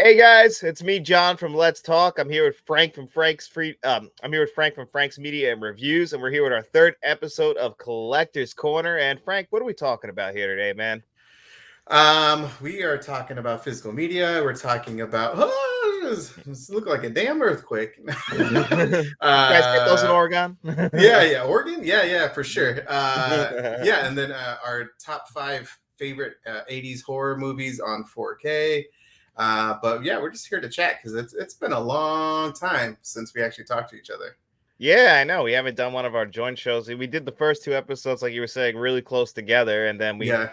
Hey guys, it's me, John from Let's Talk. I'm here with Frank from Frank's Free. I'm here with Frank from Frank's Media and Reviews, and we're here with our third episode of Collector's Corner. And Frank, what are we talking about here today, man? We are talking about physical media. We're talking about this look like a damn earthquake. You guys get those in uh, Oregon? yeah, Oregon, yeah, for sure. Yeah, and then our top five favorite 80s horror movies on 4K. But yeah, we're just here to chat because it's been a long time since we actually talked to each other. Yeah, I know. We haven't done one of our joint shows. We did the first two episodes, like you were saying, really close together, and then Yeah,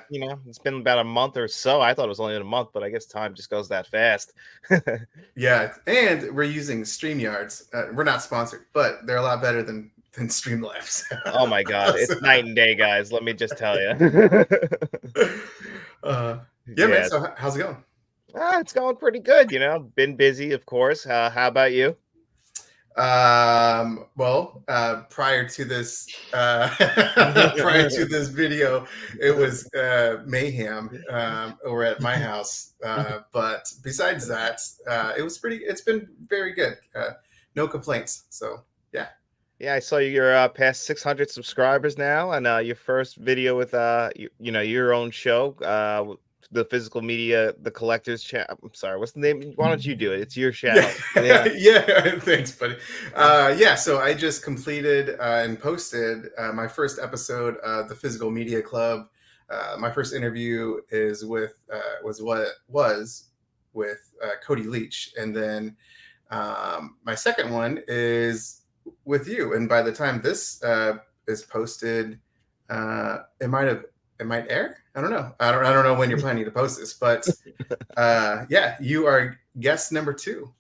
it's been about a month or so. I thought it was only a month, but I guess time just goes that fast. yeah, and we're using StreamYards. We're not sponsored, but they're a lot better than Streamlabs. Oh my God, So, it's night and day, guys. Let me just tell you. uh, yeah, man. Yeah, So how's it going? it's going pretty good. Been busy, of course. How about you? Well, prior to this, prior to this video, it was mayhem over at my house. But besides that, it's been very good. No complaints. So yeah. Yeah, I saw you're past 600 subscribers now, and your first video with your own show, the physical media, the collectors channel. I'm sorry, what's the name? Why don't you do it? It's your Yeah, channel. Yeah. yeah. Thanks, buddy. Yeah, so I just completed and posted my first episode of the Physical Media Club. My first interview was with Cody Leach, and then my second one is with you. And by the time this is posted, it might air. I don't know. I don't know when you're planning to post this, but yeah, you are guest number two.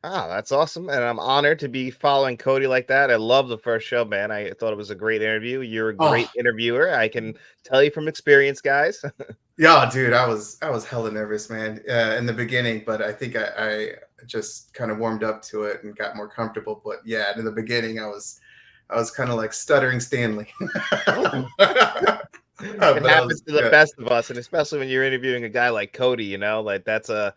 Ah, that's awesome, and I'm honored to be following Cody like that. I love the first show, man. I thought it was a great interview. You're a Oh, great interviewer. I can tell you from experience, guys. yeah, dude, I was hella nervous, man, in the beginning, but I think I just kind of warmed up to it and got more comfortable. But yeah, in the beginning, I was kind of like stuttering Stanley. It happens to the Yeah. best of us, and especially when you're interviewing a guy like Cody, like that's a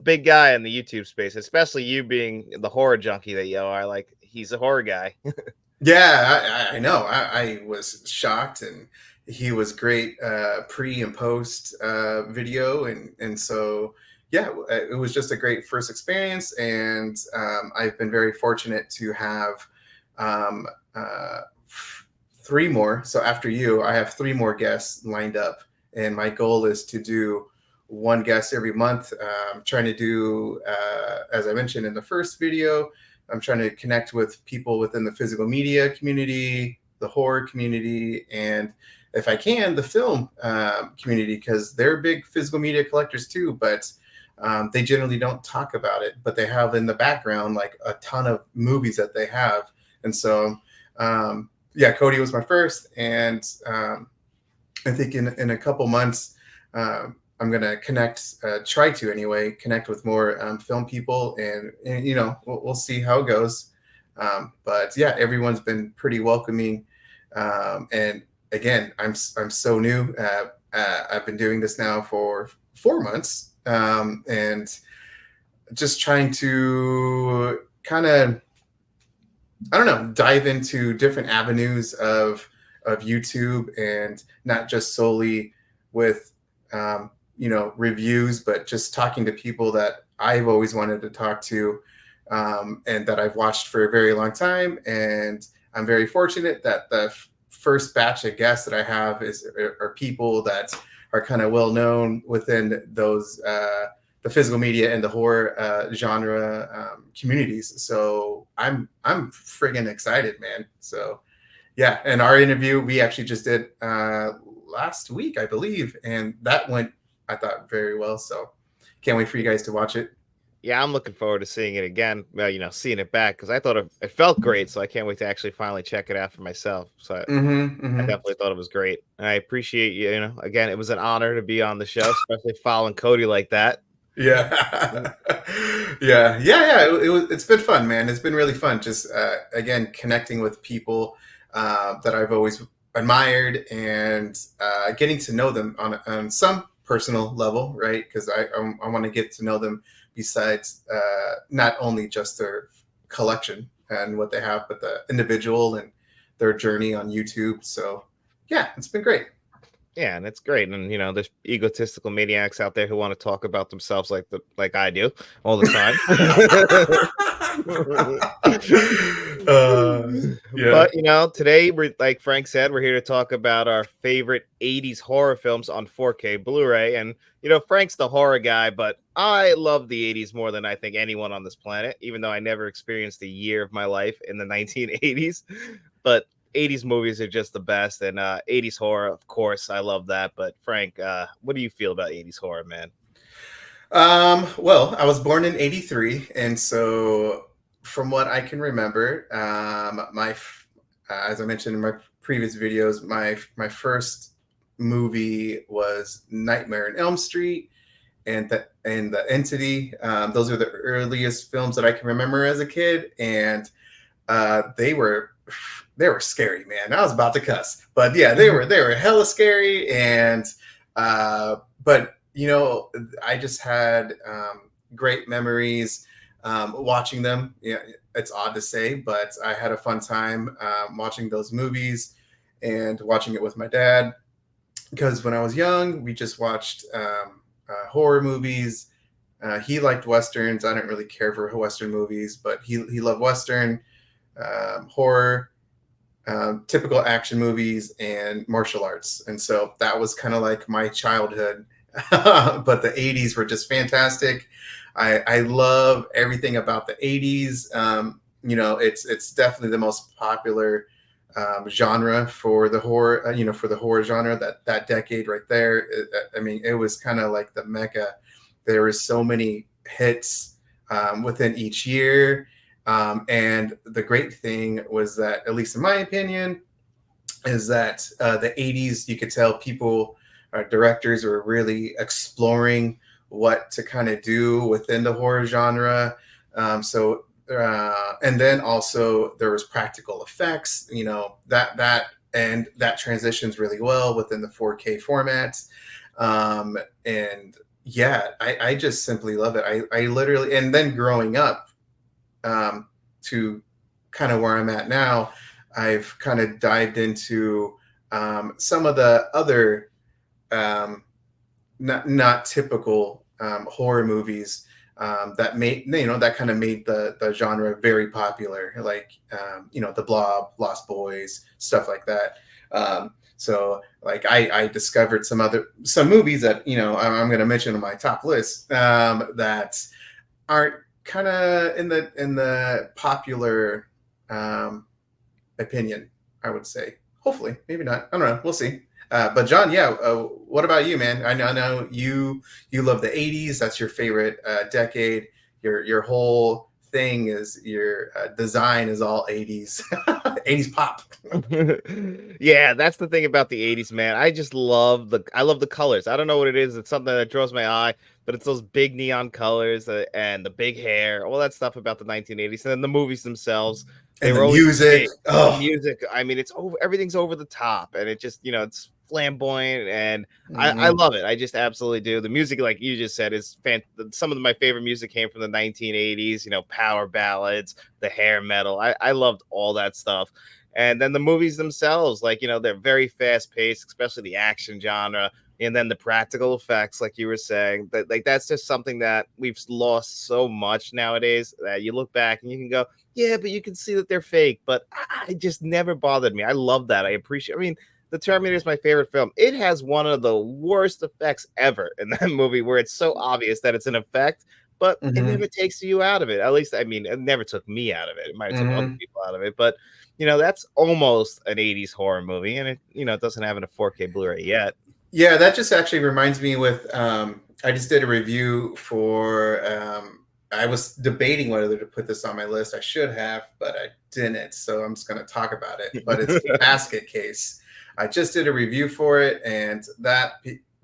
big guy in the YouTube space, especially you being the horror junkie that you are. Like he's a horror guy. Yeah, I know. I was shocked, and he was great pre and post video, and so yeah, it was just a great first experience, and I've been very fortunate to have um, three more. So after you, I have three more guests lined up, and my goal is to do one guest every month. Trying to do, as I mentioned in the first video, I'm trying to connect with people within the physical media community, the horror community, and if I can, the film community, because they're big physical media collectors too, but they generally don't talk about it, but they have in the background like a ton of movies that they have. And so, yeah, Cody was my first, and I think in a couple months, I'm gonna try to anyway, connect with more film people, and we'll see how it goes. But yeah, everyone's been pretty welcoming, and again, I'm so new. I've been doing this now for 4 months, and just trying to kind of, I don't know, dive into different avenues of YouTube, and not just solely with reviews, but just talking to people that I've always wanted to talk to, and that I've watched for a very long time. And I'm very fortunate that the first batch of guests that I have are people that are kind of well known within those the physical media and the horror genre communities. So I'm friggin' excited, man. So yeah, and our interview we actually just did last week, I believe, and that went, I thought, very well. So can't wait for you guys to watch it. Yeah, I'm looking forward to seeing it again. Well, seeing it back because I thought it felt great. So I can't wait to actually finally check it out for myself. So Mm-hmm, I mm-hmm. definitely thought it was great. And I appreciate you. Again, it was an honor to be on the show, especially following Cody like that. Yeah, yeah. It's been fun, man. It's been really fun. Just again, connecting with people that I've always admired, and getting to know them on some personal level, right? Because I want to get to know them besides not only just their collection and what they have, but the individual and their journey on YouTube. So yeah, it's been great. Yeah, and it's great. And there's egotistical maniacs out there who want to talk about themselves like I do all the time. Yeah. But today we're like Frank said, we're here to talk about our favorite 80s horror films on 4K Blu-ray. And Frank's the horror guy, but I love the 80s more than I think anyone on this planet, even though I never experienced a year of my life in the 1980s. But 80s movies are just the best, and 80s horror, of course, I love that. But Frank, what do you feel about 80s horror, man? Well, I was born in '83, and so from what I can remember, as I mentioned in my previous videos, my first movie was Nightmare on Elm Street and the Entity. Those are the earliest films that I can remember as a kid, and they were scary, man. I was about to cuss, but yeah, they were hella scary, and but I just had great memories watching them. Yeah, it's odd to say, but I had a fun time watching those movies and watching it with my dad, because when I was young, we just watched horror movies. He liked westerns. I didn't really care for Western movies, but he loved Western, horror, typical action movies, and martial arts. And so that was kind of like my childhood. But the 80s were just fantastic. I love everything about the 80s. It's definitely the most popular genre for the horror, for the horror genre, that decade right there. I mean, it was kind of like the mecca. There was so many hits within each year. And the great thing was that, at least in my opinion, is that the 80s, you could tell people, directors were really exploring what to kind of do within the horror genre. And then also there was practical effects, that transitions really well within the 4K formats. And yeah, I just simply love it. I literally, and then growing up, to kind of where I'm at now, I've kind of dived into some of the other not typical horror movies that kind of made the genre very popular, like The Blob, Lost Boys, stuff like that. So like I discovered some movies that I'm going to mention on my top list that aren't kind of in the popular opinion, I would say. Hopefully, maybe not. I don't know. We'll see. But John, yeah, what about you, man? I know you love the 80s. That's your favorite decade. Your whole thing is your design is all 80s, 80s pop. Yeah, that's the thing about the 80s, man. I love the colors. I don't know what it is. It's something that draws my eye, but it's those big neon colors and the big hair, all that stuff about the 1980s, and then the movies themselves. They And the were always music. big. The Oh. music, I mean, everything's over the top, and it just, it's flamboyant, and I Mhm. love it. I just absolutely do. The music, like you just said, is some of my favorite music came from the 1980s, power ballads, the hair metal. I loved all that stuff. And then the movies themselves, like, they're very fast paced, especially the action genre. And then the practical effects, like you were saying, that's just something that we've lost so much nowadays, that you look back and you can go, yeah, but you can see that they're fake. But I just never bothered me. I love that. I appreciate. I mean, The Terminator is my favorite film. It has one of the worst effects ever in that movie, where it's so obvious that it's an effect, but it Mhm. never takes you out of it. At least, I mean, it never took me out of it. It might have took other Mhm. people out of it, but that's almost an 80s horror movie, and it doesn't have a 4K Blu-ray yet. Yeah, that just actually reminds me with I just did a review for I was debating whether to put this on my list. I should have, but I didn't. So I'm just going to talk about it. But it's Basket Case. I just did a review for it, and that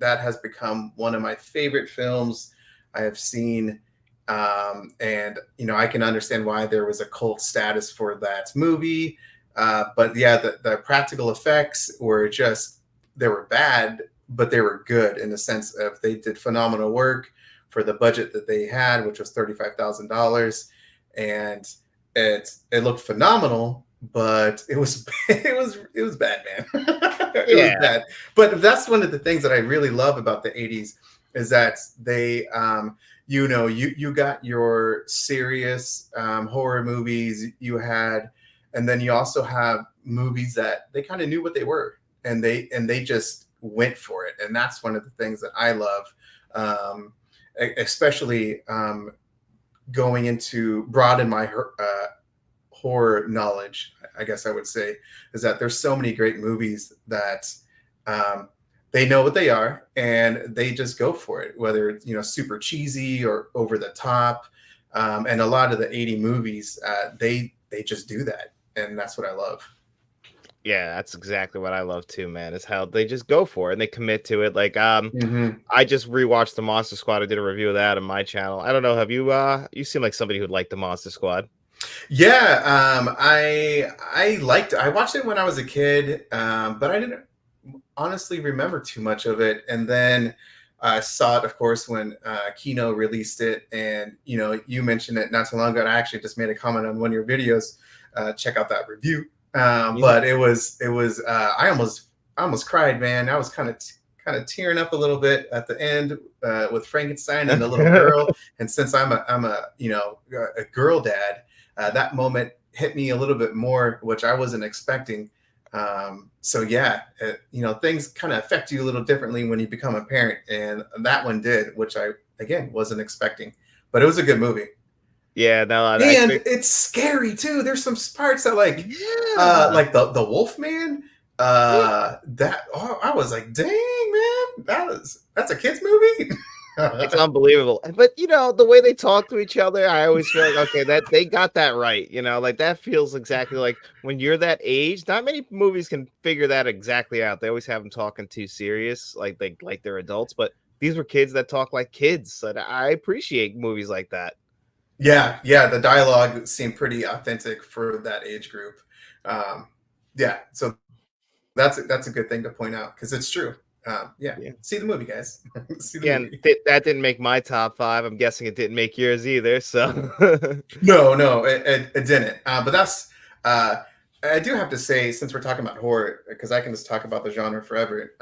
has become one of my favorite films I have seen. And I can understand why there was a cult status for that movie. But yeah, the practical effects were just, they were bad, but they were good in the sense of they did phenomenal work for the budget that they had, which was $35,000, and it looked phenomenal, but it was it was bad, man. It was Yeah. bad. But that's one of the things that I really love about the 80s is that they you got your serious horror movies you had, and then you also have movies that they kind of knew what they were, and they just went for it, and that's one of the things that I love, especially going into broaden my horror knowledge, I guess I would say, is that there's so many great movies that um, they know what they are and they just go for it, whether it's super cheesy or over the top. And a lot of the 80 movies, they just do that, and that's what I love. Yeah, that's exactly what I love too, man. Is how they just go for it and they commit to it. Like, Hmm. I just rewatched the Monster Squad. I did a review of that on my channel. I don't know. Have you? You seem like somebody who'd like the Monster Squad. Yeah, I watched it when I was a kid, but I didn't honestly remember too much of it. And then I saw it, of course, when Kino released it. And you mentioned it not too long ago. And I actually just made a comment on one of your videos. Check out that review. Yeah. But it was I almost cried, man. I was kind of tearing up a little bit at the end with Frankenstein and the little girl. And since I'm a a girl dad, that moment hit me a little bit more, which I wasn't expecting. So yeah, things kind of affect you a little differently when you become a parent, and that one did, which I again wasn't expecting. But it was a good movie, Yeah, no, I and think. it's scary too. There's some parts that Yeah. like the Wolf Man. That I was like, dang man, that's a kids movie. It's unbelievable, but, the way they talk to each other, I always feel like, okay, that they got that right, like, that feels exactly like when you're that age, not many movies can figure that exactly out. They always have them talking too serious, like they're adults, but these were kids that talk like kids, and I appreciate movies like that. Yeah, yeah, the dialogue seemed pretty authentic for that age group. Um, yeah, so that's a good thing to point out because it's true. Yeah, Yeah. see the movie, guys. See the Yeah, and movie. that didn't make my top 5. I'm guessing it didn't make yours either, so No, no, it didn't. But that's I do have to say, since we're talking about horror, because I can just talk about the genre forever.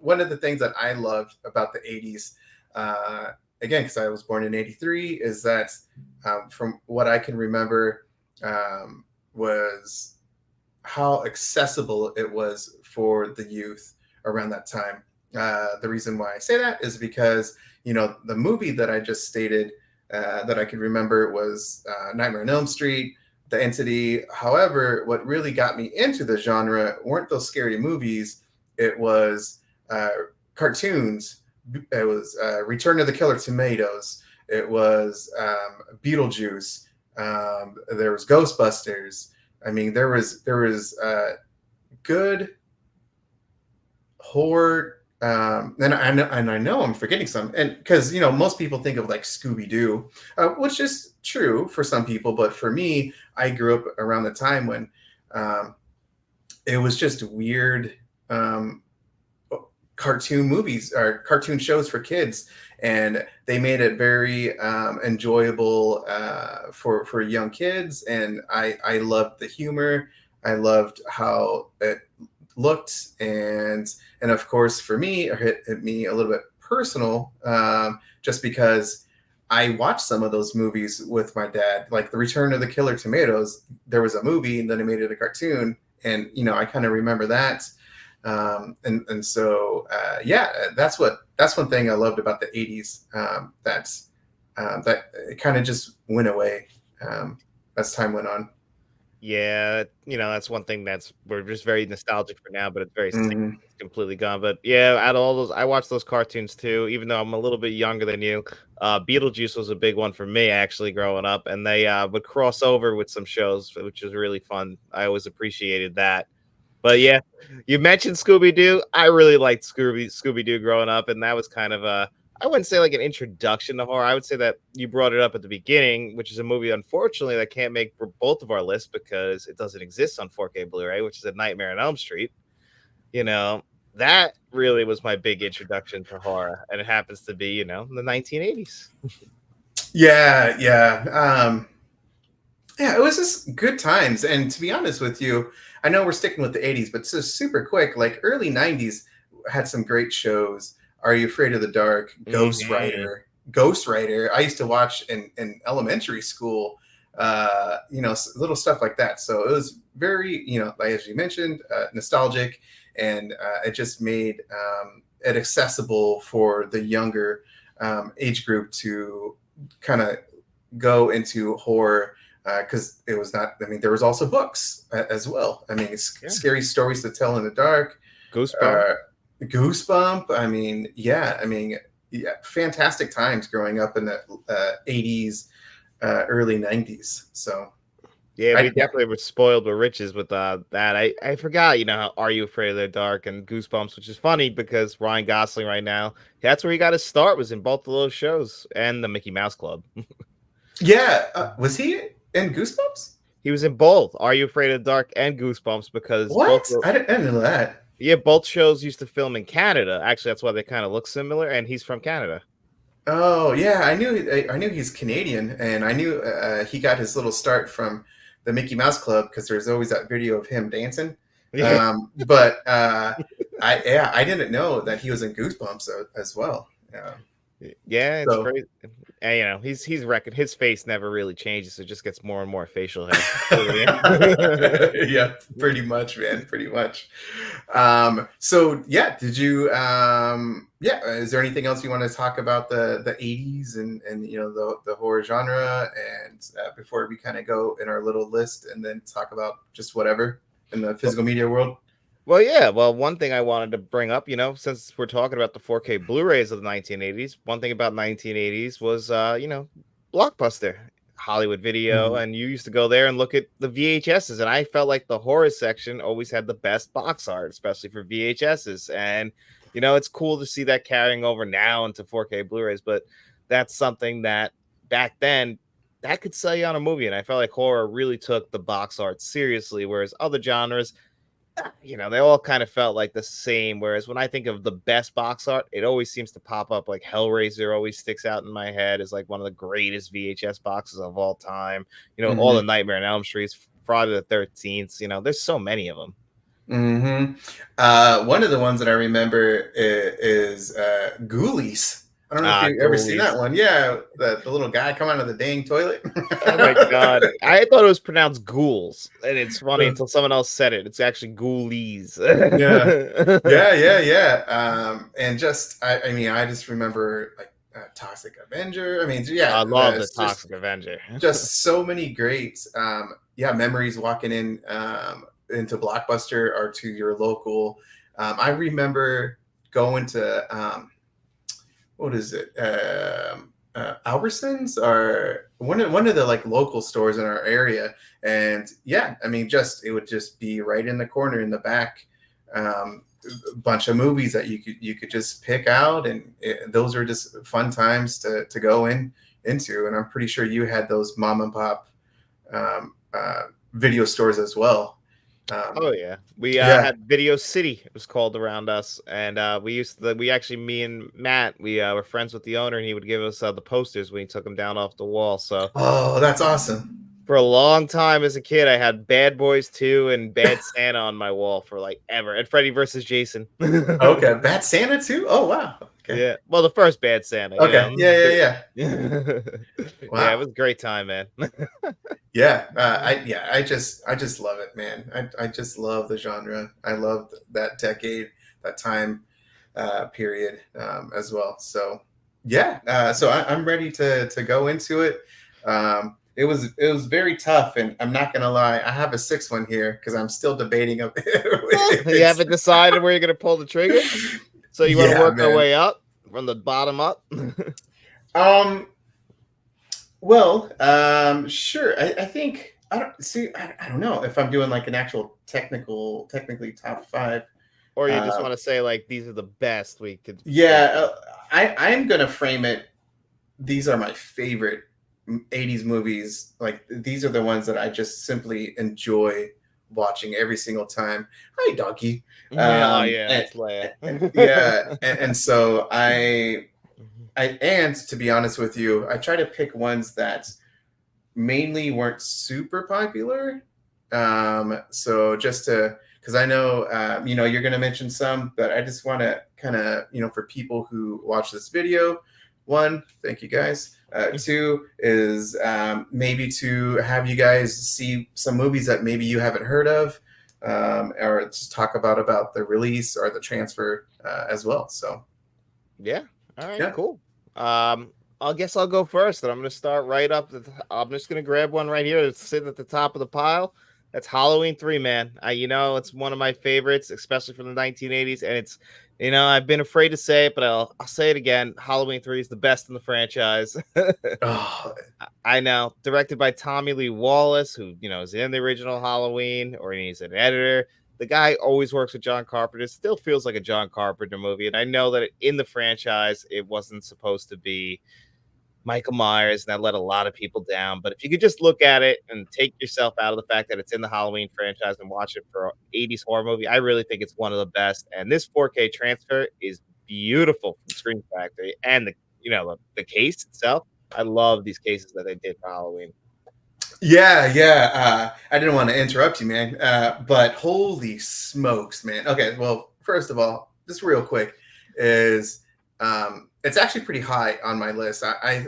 One of the things that I loved about the '80s, uh, again, because I was born in '83, is that from what I can remember, was how accessible it was for the youth around that time. The reason why I say that is because the movie that I just stated that I could remember was Nightmare on Elm Street, The Entity. However, what really got me into the genre weren't those scary movies. It was cartoons. It was Return of the Killer Tomatoes. It was Beetlejuice. There was Ghostbusters. I mean, there was good horror, and I know I'm forgetting some, and because most people think of like Scooby Doo, which is true for some people, but for me, I grew up around the time when um, it was just weird um, cartoon movies or cartoon shows for kids, and they made it very enjoyable for young kids. And I loved the humor. I loved how it looked, and of course for me it hit me a little bit personal, just because I watched some of those movies with my dad, like the Return of the Killer Tomatoes. There was a movie and then they made it a cartoon, and I kind of remember that. And so yeah, that's one thing I loved about the '80s. That it kind of just went away as time went on. Yeah, that's one thing that's we're just very nostalgic for now, but it's very sad Hmm. it's completely gone. But yeah, out of all those, I watched those cartoons too, even though I'm a little bit younger than you. Beetlejuice was a big one for me actually growing up, and they would cross over with some shows, which was really fun. I always appreciated that. But yeah, you mentioned Scooby Doo. I really liked Scooby Doo growing up, and that was kind of a I wouldn't say like an introduction to horror. I would say that you brought it up at the beginning, which is a movie, unfortunately, that can't make for both of our lists because it doesn't exist on 4K Blu-ray, which is A Nightmare on Elm Street. You know that really was my big introduction to horror, and it happens to be, the 1980s. Yeah, yeah. Yeah, it was just good times. And to be honest with you, I know we're sticking with the 80s, but just super quick, like early 90s had some great shows. Are You Afraid of the Dark? Ghost Hmm. Rider. Ghost Rider. I used to watch in elementary school, little stuff like that. So it was very, like as you mentioned, nostalgic, and it just made it accessible for the younger age group to kind of go into horror, because it was not. I mean, there was also books as well. I mean, it's Yeah. scary stories to tell in the dark. Goosebumps. Uh, Goosebump. I mean, yeah. I mean, yeah. Fantastic times growing up in the '80s, early '90s. So, Yeah, we yeah, definitely were spoiled with riches with that. I forgot, how Are You Afraid of the Dark and Goosebumps, which is funny because Ryan Gosling right now, that's where he got his start, was in both of those shows and the Mickey Mouse Club. yeah. Was he in Goosebumps? He was in both Are You Afraid of the Dark and Goosebumps because What? I didn't know that. yeah, both shows used to film in Canada. Actually, that's why they kind of look similar, and he's from Canada. Oh yeah, I knew he's Canadian, and I knew he got his little start from the Mickey Mouse Club because there's always that video of him dancing. Yeah, But I didn't know that he was in Goosebumps as well. yeah, it's So crazy. And he's wrecking. His face never really changes. It just gets more and more facial hair. yeah, pretty much, man, pretty much. So yeah, did you yeah, is there anything else you want to talk about the 80s and the horror genre, and before we kind of go in our little list and then talk about just whatever in the physical media world? Well, yeah. Well, one thing I wanted to bring up, since we're talking about the 4K Blu-rays of the 1980s, one thing about 1980s was, Blockbuster, Hollywood Video, Mhm. and you used to go there and look at the VHSs, and I felt like the horror section always had the best box art, especially for VHSs. And it's cool to see that carrying over now into 4K Blu-rays, but that's something that back then that could sell you on a movie, and I felt like horror really took the box art seriously, whereas other genres they all kind of felt like the same. Whereas when I think of the best box art, it always seems to pop up. Like Hellraiser always sticks out in my head as like one of the greatest VHS boxes of all time. All the Mhm. Nightmare on Elm Streets, Friday the 13th. There's so many of them. Mhm. One of the ones that I remember is Ghoulies. I don't know if Ah, you've ever seen that Ghoulies. one. Yeah, the little guy come out of the dang toilet. Oh my god. I thought it was pronounced ghouls. And it's funny until someone else said it. It's actually ghoulies. Yeah, yeah, yeah, yeah. And just, I mean, I just remember like Toxic Avenger. I mean, yeah, I love the it's Toxic Avenger. just so many great, yeah, memories walking in into Blockbuster or to your local. I remember going to what is it? Albertsons or one of the like local stores in our area, and yeah, I mean, just it would just be right in the corner in the back, a bunch of movies that you could just pick out, and those are just fun times to go into. And I'm pretty sure you had those mom and pop video stores as well. Oh yeah, we Yeah. had Video City. It was called around us, and we actually, me and Matt, we were friends with the owner, and he would give us the posters when he took them down off the wall. So Oh, that's awesome. for a long time as a kid, I had Bad Boys 2 and Bad Santa on my wall for like ever, and Freddy versus Jason. Okay, Bad Santa too. Oh wow. Okay. Yeah, well, the first Bad Santa, Okay. Yeah. Yeah. Yeah. yeah, it Wow. was a great time, man. Yeah, I just love it, man. I just love the genre. I love that decade, that time period, as well. So yeah, so I'm ready to go into it. It was very tough, and I'm not gonna lie. I have a sixth one here because I'm still debating if You it's haven't decided where you're gonna pull the trigger, so you want to yeah, work our man. way up from the bottom up. Um, Well, sure. I think I don't see. I don't know if I'm doing like an actual technically top five. Or you just Uh, wanna say, like, "These are the best we could think yeah, of." I'm gonna frame it. These are my favorite '80s movies. Like these are the ones that I just simply enjoy watching every single time. Hi, doggy. Oh yeah, And, that's Leia. yeah, and so and to be honest with you, I try to pick ones that mainly weren't super popular. So just to, because I know, you're going to mention some, but I just want to kind of, for people who watch this video, one, thank you guys. Two is maybe to have you guys see some movies that maybe you haven't heard of, or just talk about the release or the transfer as well. So Yeah. All right. yeah. Cool. I guess I'll go first, and I'm gonna start right up. I'm just gonna grab one right here that's sitting at the top of the pile. That's Halloween 3, man. It's one of my favorites, especially from the 1980s, and it's, I've been afraid to say it, but I'll say it again. Halloween 3 is the best in the franchise. Oh, I know, directed by Tommy Lee Wallace, who is in the original Halloween, or he's an editor. The guy always works with John Carpenter. It still feels like a John Carpenter movie, and I know that in the franchise, it wasn't supposed to be Michael Myers, and that let a lot of people down. But if you could just look at it and take yourself out of the fact that it's in the Halloween franchise and watch it for an 80s horror movie, I really think it's one of the best. And this 4K transfer is beautiful from Screen Factory, and the case itself. I love these cases that they did for Halloween. yeah. I didn't want to interrupt you, man. But holy smokes, man. Okay, well, first of all, just real quick, is it's actually pretty high on my list. I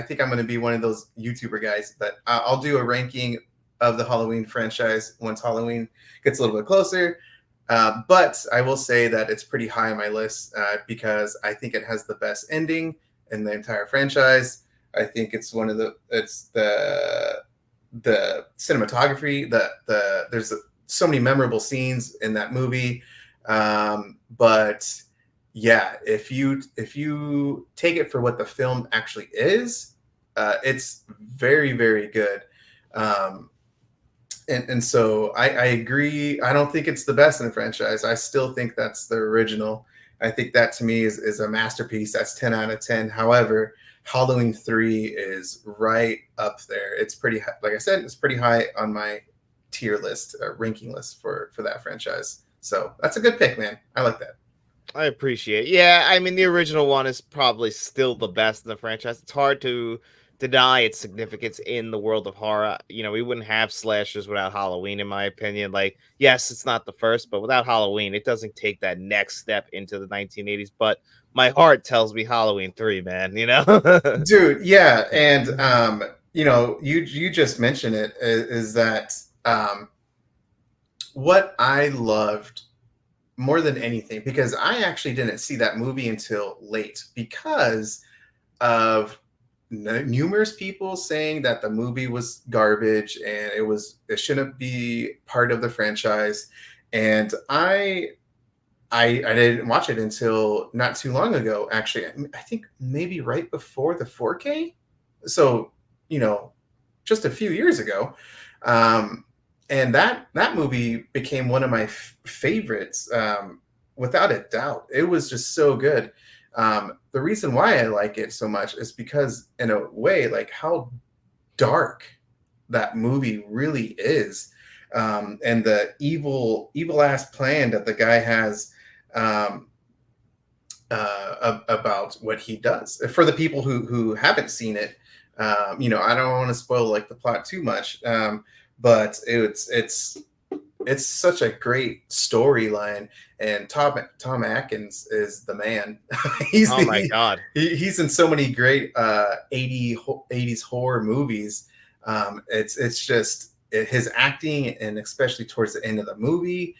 think I'm going to be one of those YouTuber guys, but I'll do a ranking of the Halloween franchise once Halloween gets a little bit closer. But I will say that it's pretty high on my list because I think it has the best ending in the entire franchise. I think it's the cinematography, there's so many memorable scenes in that movie. But yeah, if you take it for what the film actually is, it's very, very good. Um, and so I agree. I don't think it's the best in the franchise. I still think that's the original. I think that to me is a masterpiece. That's 10 out of 10. However, Halloween 3 is right up there. It's pretty high. Like I said, it's pretty high on my tier list, ranking list for that franchise. So that's a good pick, man. I like that. I appreciate it. Yeah, I mean, the original one is probably still the best in the franchise. It's hard to deny its significance in the world of horror. We wouldn't have slashers without Halloween, in my opinion. Like, yes, it's not the first, but without Halloween, it doesn't take that next step into the 1980s. But my heart tells me Halloween 3, man, Dude, yeah. And you just mentioned it is that what I loved more than anything, because I actually didn't see that movie until late because of numerous people saying that the movie was garbage and it shouldn't be part of the franchise. And I didn't watch it until not too long ago. Actually, I think maybe right before the 4K. So just a few years ago. Um, and that movie became one of my favorites, without a doubt. It was just so good. The reason why I like it so much is because, in a way, like how dark that movie really is, and the evil ass plan that the guy has, um, about what he does. For the people who haven't seen it, I don't want to spoil like the plot too much, but it's such a great storyline, and Tom Atkins is the man. he's Oh my the, God. he's in so many great 80s horror movies. It's just his acting, and especially towards the end of the movie,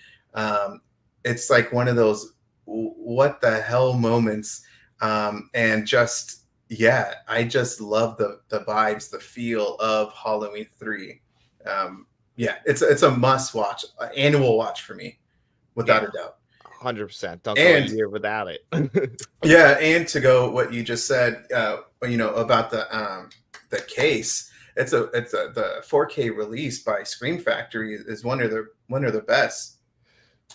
it's like one of those what the hell moments, and just yeah, I just love the vibes, the feel of Halloween 3. Yeah, it's a must watch, annual watch for me, without Yeah, a doubt. 100%. Don't go a And year without it. yeah, and to go what you just said, about the case. It's the 4K release by Scream Factory is one of the best,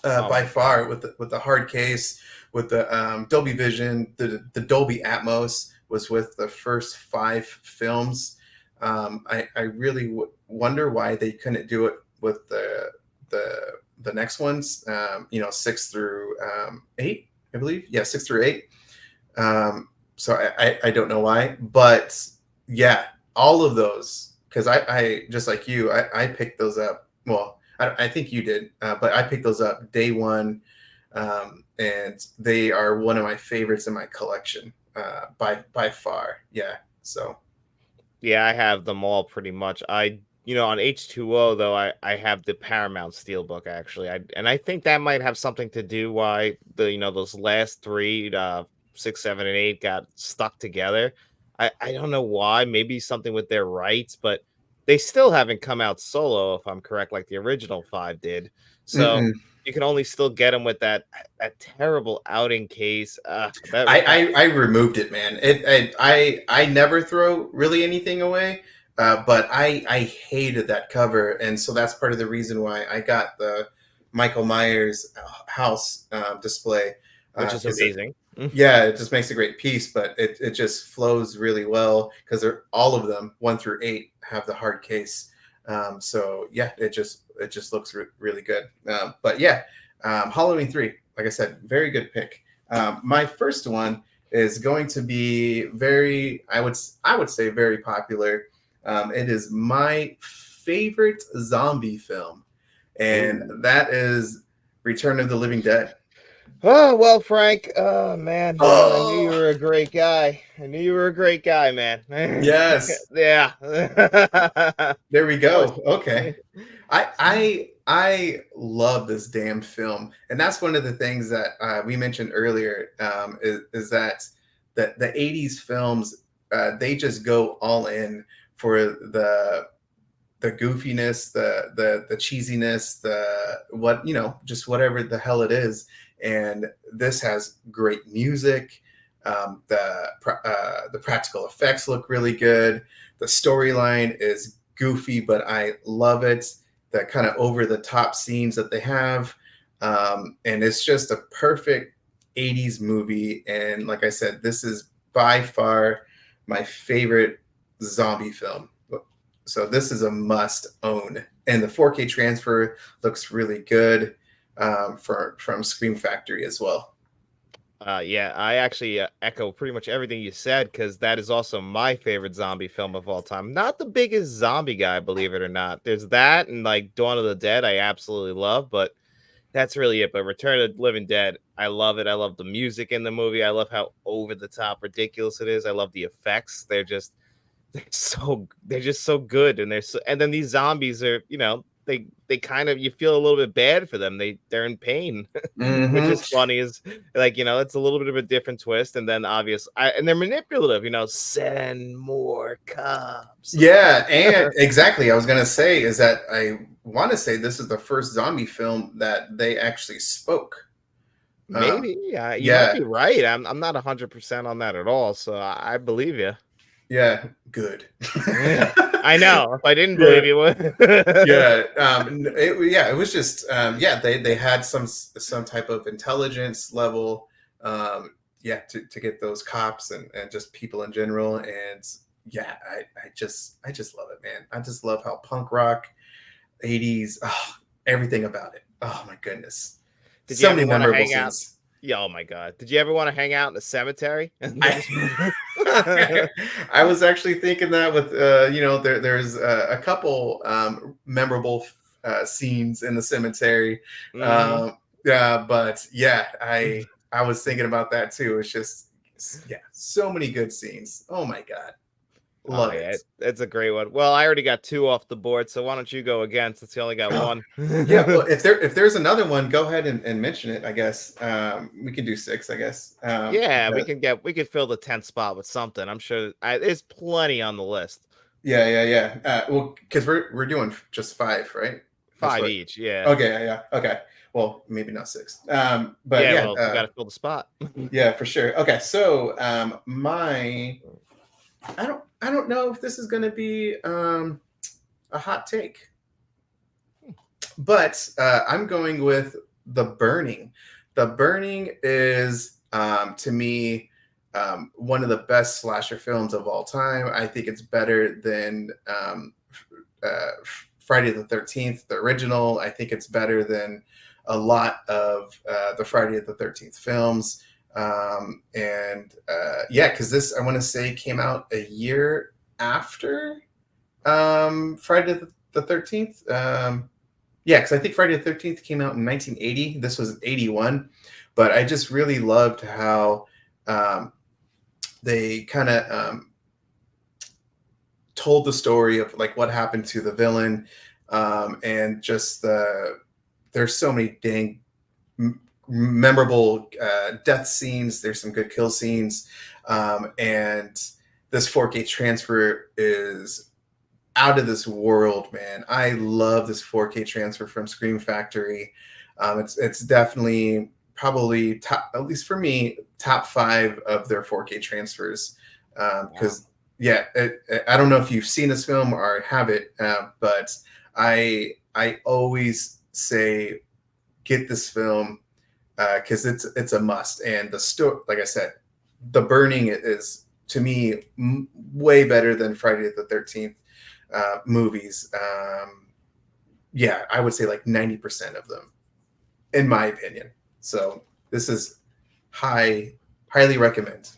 Oh by my God. far, with the hard case, with the Dolby Vision, the Dolby Atmos was with the first 5 films. I really wonder why they couldn't do it with the next ones. You know, 6 through 8, I believe. Yeah, 6 through 8. So I don't know why, but yeah, all of those, because I just like you, I picked those up. Well, I think you did, but I picked those up day one, and they are one of my favorites in my collection, by far. Yeah. So. Yeah, I have them all pretty much. On H2O though, I have the Paramount Steelbook actually. I think that might have something to do why those last three, 6, 7, and 8 got stuck together. I don't know why. Maybe something with their rights, but they still haven't come out solo, if I'm correct, like the original five did. So Mm-mm. you can only still get them with that terrible outing case. I removed it, man. I never throw really anything away, but I hated that cover, and so that's part of the reason why I got the Michael Myers house display, which is because amazing. yeah, it just makes a great piece, but it just flows really well because they're all of them 1 through 8 have the hard case. So yeah, it just looks really good. But yeah, Halloween 3, like I said, very good pick. My first one is going to be I would say very popular. It is my favorite zombie film, and Ooh. that is Return of the Living Dead. Oh, well, Frank, oh man, I knew you Oh, were a great guy. I knew you were a great guy, man. yes. Yeah. There we Oh, go. Okay. I love this damn film, and that's one of the things that we mentioned earlier. Is that the 80's films, they just go all in for the goofiness, the cheesiness, just whatever the hell it is. And this has great music. The practical effects look really good. The storyline is goofy, but I love it. The kind of over the top scenes that they have, and it's just a perfect 80's movie. And like I said, this is by far my favorite zombie film. So this is a must own, and the 4K transfer looks really good, from Scream Factory as well. Yeah, I actually echo pretty much everything you said because that is also my favorite zombie film of all time. Not the biggest zombie guy, believe it or not. There's that and like Dawn of the Dead, I absolutely love, but that's really it. But Return of the Living Dead, I love it. I love the music in the movie. I love how over the top ridiculous it is. I love the effects. They're just so good, and and then these zombies are, they kind of, you feel a little bit bad for them. They're in pain, which Hmm. is funny. Is like, it's a little bit of a different twist, and then and they're manipulative. Send more cops. Yeah, and exactly. I was gonna say is that I want to say this is the first zombie film that they actually spoke. Um, Maybe, yeah, you might yeah, be right. I'm not 100% on that at all, so I believe you. yeah, good. Yeah, I know. If I didn't Yeah, believe you, would. yeah, yeah. It was just, yeah. They had some type of intelligence level, yeah, to get those cops and just people in general. And yeah, I just love it, man. I just love how punk rock 80's, oh, everything about it. Oh my goodness, Did you so ever many want to memorable hang out? scenes. Yeah, oh my god. Did you ever want to hang out in the cemetery? And they I just I was actually thinking that with, there's a couple memorable scenes in the cemetery. Mhm. Yeah, but yeah, I was thinking about that too. It's just, yeah, so many good scenes. Oh my god, Oh love yeah, it. it's a great one. Well, I already got 2 off the board, so why don't you go again since you only got Oh, 1? yeah. Well, if there's another one, go ahead and mention it. I guess we can do 6. I guess. Yeah, we could fill the 10th spot with something. I'm sure there's plenty on the list. Yeah, yeah, yeah. Well, because we're doing just 5, right? That's 5 what. each, yeah. Okay, yeah, yeah. Okay. Well, maybe not 6. But Yeah, yeah, well, we gotta fill the spot. yeah, for sure. Okay, so my I don't know if this is going to be a hot take, but I'm going with The Burning. The Burning is, to me, one of the best slasher films of all time. I think it's better than Friday the 13th, the original. I think it's better than a lot of the Friday the 13th films. And yeah, because this, I want to say, came out a year after Friday the 13th. Yeah, because I think Friday the 13th came out in 1980. This was 81. But I just really loved how they kind of told the story of like what happened to the villain, and just there's so many dang memorable death scenes. There's some good kill scenes, and this 4K transfer is out of this world, man. I love this 4K transfer from Scream Factory. It's definitely probably top, at least for me, top 5 of their 4K transfers. Wow. Because yeah, I don't know if you've seen this film or have it, but I always say get this film because it's a must. And the story, like I said, the burning is to me way better than Friday the 13th movies. Yeah, I would say like 90% of them, in my opinion. So this is highly recommend.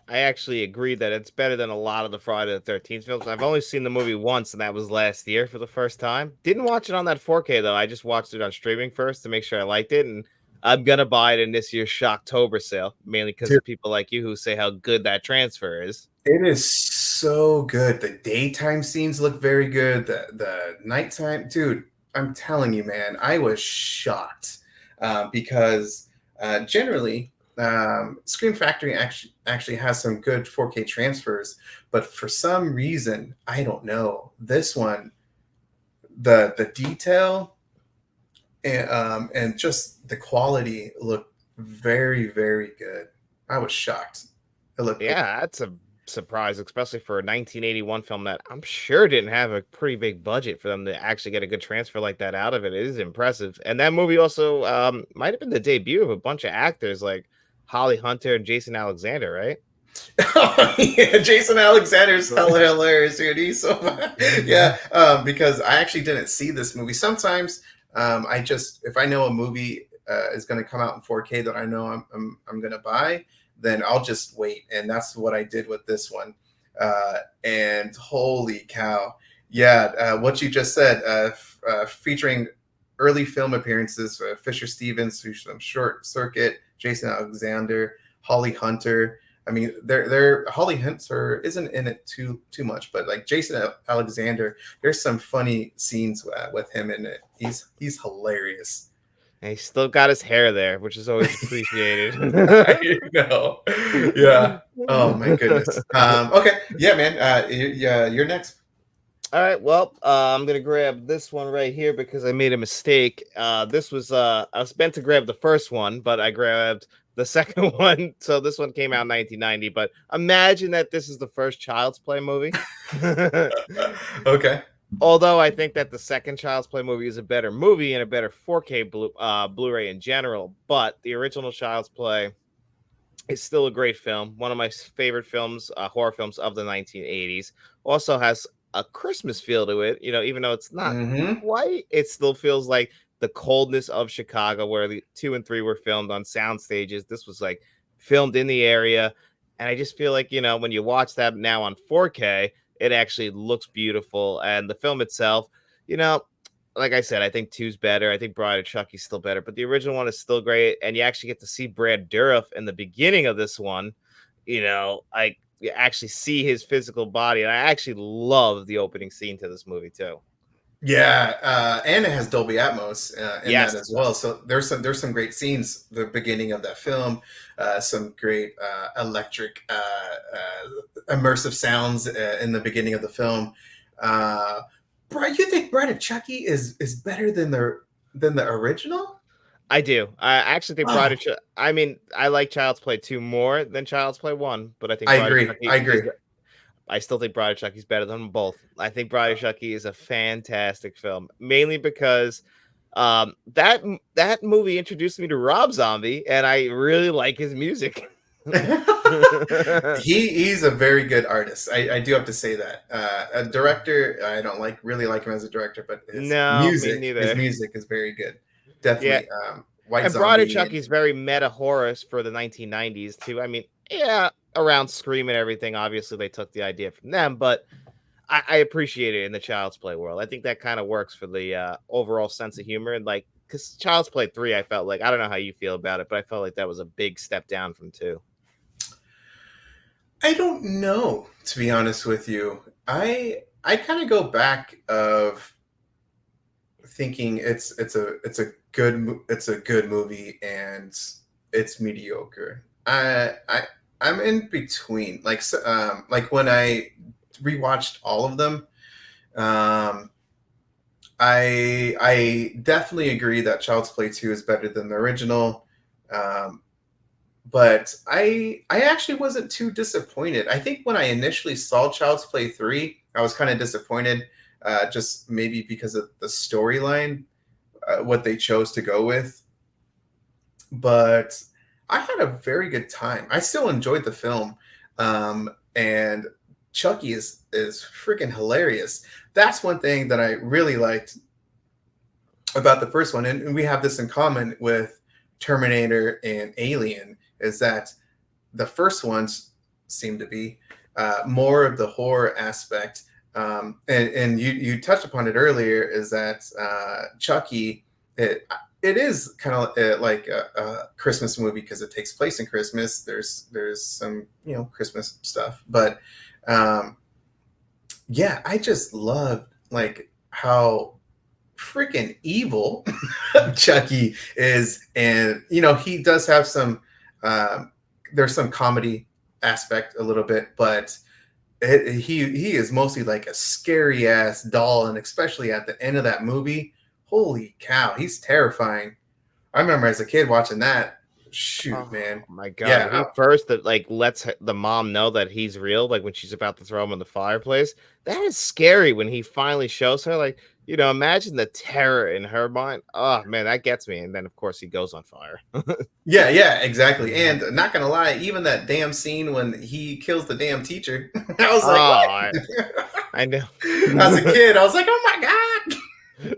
I actually agree that it's better than a lot of the Friday the 13th films. I've only seen the movie once, and that was last year for the first time. Didn't watch it on that 4K though. I just watched it on streaming first to make sure I liked it, and I'm gonna buy it in this year's Shocktober sale, mainly because Dude, of people like you who say how good that transfer is. it is so good. The daytime scenes look very good. The nighttime, dude, I'm telling you, man, I was shocked because generally Screen Factory actually has some good 4K transfers, but for some reason, I don't know, this one, the detail and just the quality looked very good. I was shocked. It looked Yeah, that's a surprise, especially for a 1981 film that I'm sure didn't have a pretty big budget for them to actually get a good transfer like that out of it. It is impressive. And that movie also might have been the debut of a bunch of actors like Holly Hunter and Jason Alexander, right? Oh, yeah, Jason Alexander's hella hilarious, dude. He's so yeah. Because I actually didn't see this movie. Sometimes I just, if I know a movie is going to come out in 4K that I know I'm going to buy, then I'll just wait, and that's what I did with this one. And holy cow, yeah, what you just said, featuring early film appearances, Fisher Stevens, who's from Short Circuit, Jason Alexander, Holly Hunter. I mean, they're Holly Hunter isn't in it too much, but like Jason Alexander, there's some funny scenes with him in it. He's hilarious. And he's still got his hair there, which is always appreciated. I know. Yeah. Oh my goodness. Okay. Yeah, man. Yeah, you're next. All right, well, I'm gonna grab this one right here because I made a mistake. This was I was meant to grab the first one, but I grabbed the second one. So this one came out in 1990. But imagine that this is the first Child's Play movie. Okay. Although I think that the second Child's Play movie is a better movie and a better 4K Blu-ray in general, but the original Child's Play it's still a great film. One of my favorite films, horror films of the 1980s. Also has a Christmas feel to it. You know, even though it's not Mm-hmm. quite, it still feels like the coldness of Chicago, where the 2 and 3 were filmed on sound stages. This was like filmed in the area. And I just feel like, you know, when you watch that now on 4K, it actually looks beautiful. And the film itself, you know, like I said, I think two's better. I think Bride of Chucky's still better, but the original one is still great. And you actually get to see Brad Dourif in the beginning of this one. You know, you actually see his physical body, and I actually love the opening scene to this movie too. Yeah, and it has Dolby Atmos in that Yes, as well. So there's some great scenes. The beginning of that film, some great electric immersive sounds in the beginning of the film. Uh, Brad, you think Bride of Chucky is better than the original? I do. I actually think Oh, I mean, I like Child's Play 2 more than Child's Play 1, but I think I Bride of agree. I Chucky is agree. I still think Bride of Chucky's better than them both. I think Bride of Chucky is a fantastic film, mainly because that movie introduced me to Rob Zombie, and I really like his music. He's a very good artist. I do have to say that. A director, I don't really like him as a director, but No, me his neither. music is very good. Yeah, Definitely. White and Bride of Zombie and Chucky's very meta horror for the 1990s too. I mean, yeah, around Scream and everything, obviously they took the idea from them, but I appreciate it in the Child's Play world. I think that kind of works for the overall sense of humor and like because Child's Play 3, I felt like I don't know how you feel about it, but I felt like that was a big step down from 2. I don't know, to be honest with you. I kind of go back of thinking it's a good movie and it's mediocre. I'm in between. Like when I rewatched all of them, um, I definitely agree that Child's Play 2 is better than the original. Um, but I actually wasn't too disappointed. I think when I initially saw Child's Play 3, I was kind of disappointed, just maybe because of the storyline, what they chose to go with. But I had a very good time. I still enjoyed the film, and Chucky is freaking hilarious. That's one thing that I really liked about the first one, and we have this in common with Terminator and Alien, is that the first ones seem to be more of the horror aspect. And you touched upon it earlier, is that Chucky, it is kind of like a Christmas movie because it takes place in Christmas. There's some Christmas stuff, but um, yeah, I just love like how freaking evil Chucky is, and he does have some. Um, there's some comedy aspect a little bit, but he is mostly like a scary ass doll, and especially at the end of that movie, holy cow, he's terrifying. I remember as a kid watching that. Shoot, Oh man. my god, Yeah. when he first that like lets the mom know that he's real, like when she's about to throw him in the fireplace, that is scary when he finally shows her. Like, imagine the terror in her mind. Oh man, that gets me. And then of course he goes on fire. Yeah, yeah, exactly. Mhm. And not gonna lie, even that damn scene when he kills the damn teacher, I was Oh, like, what? I know. As a kid, I was like, oh my god.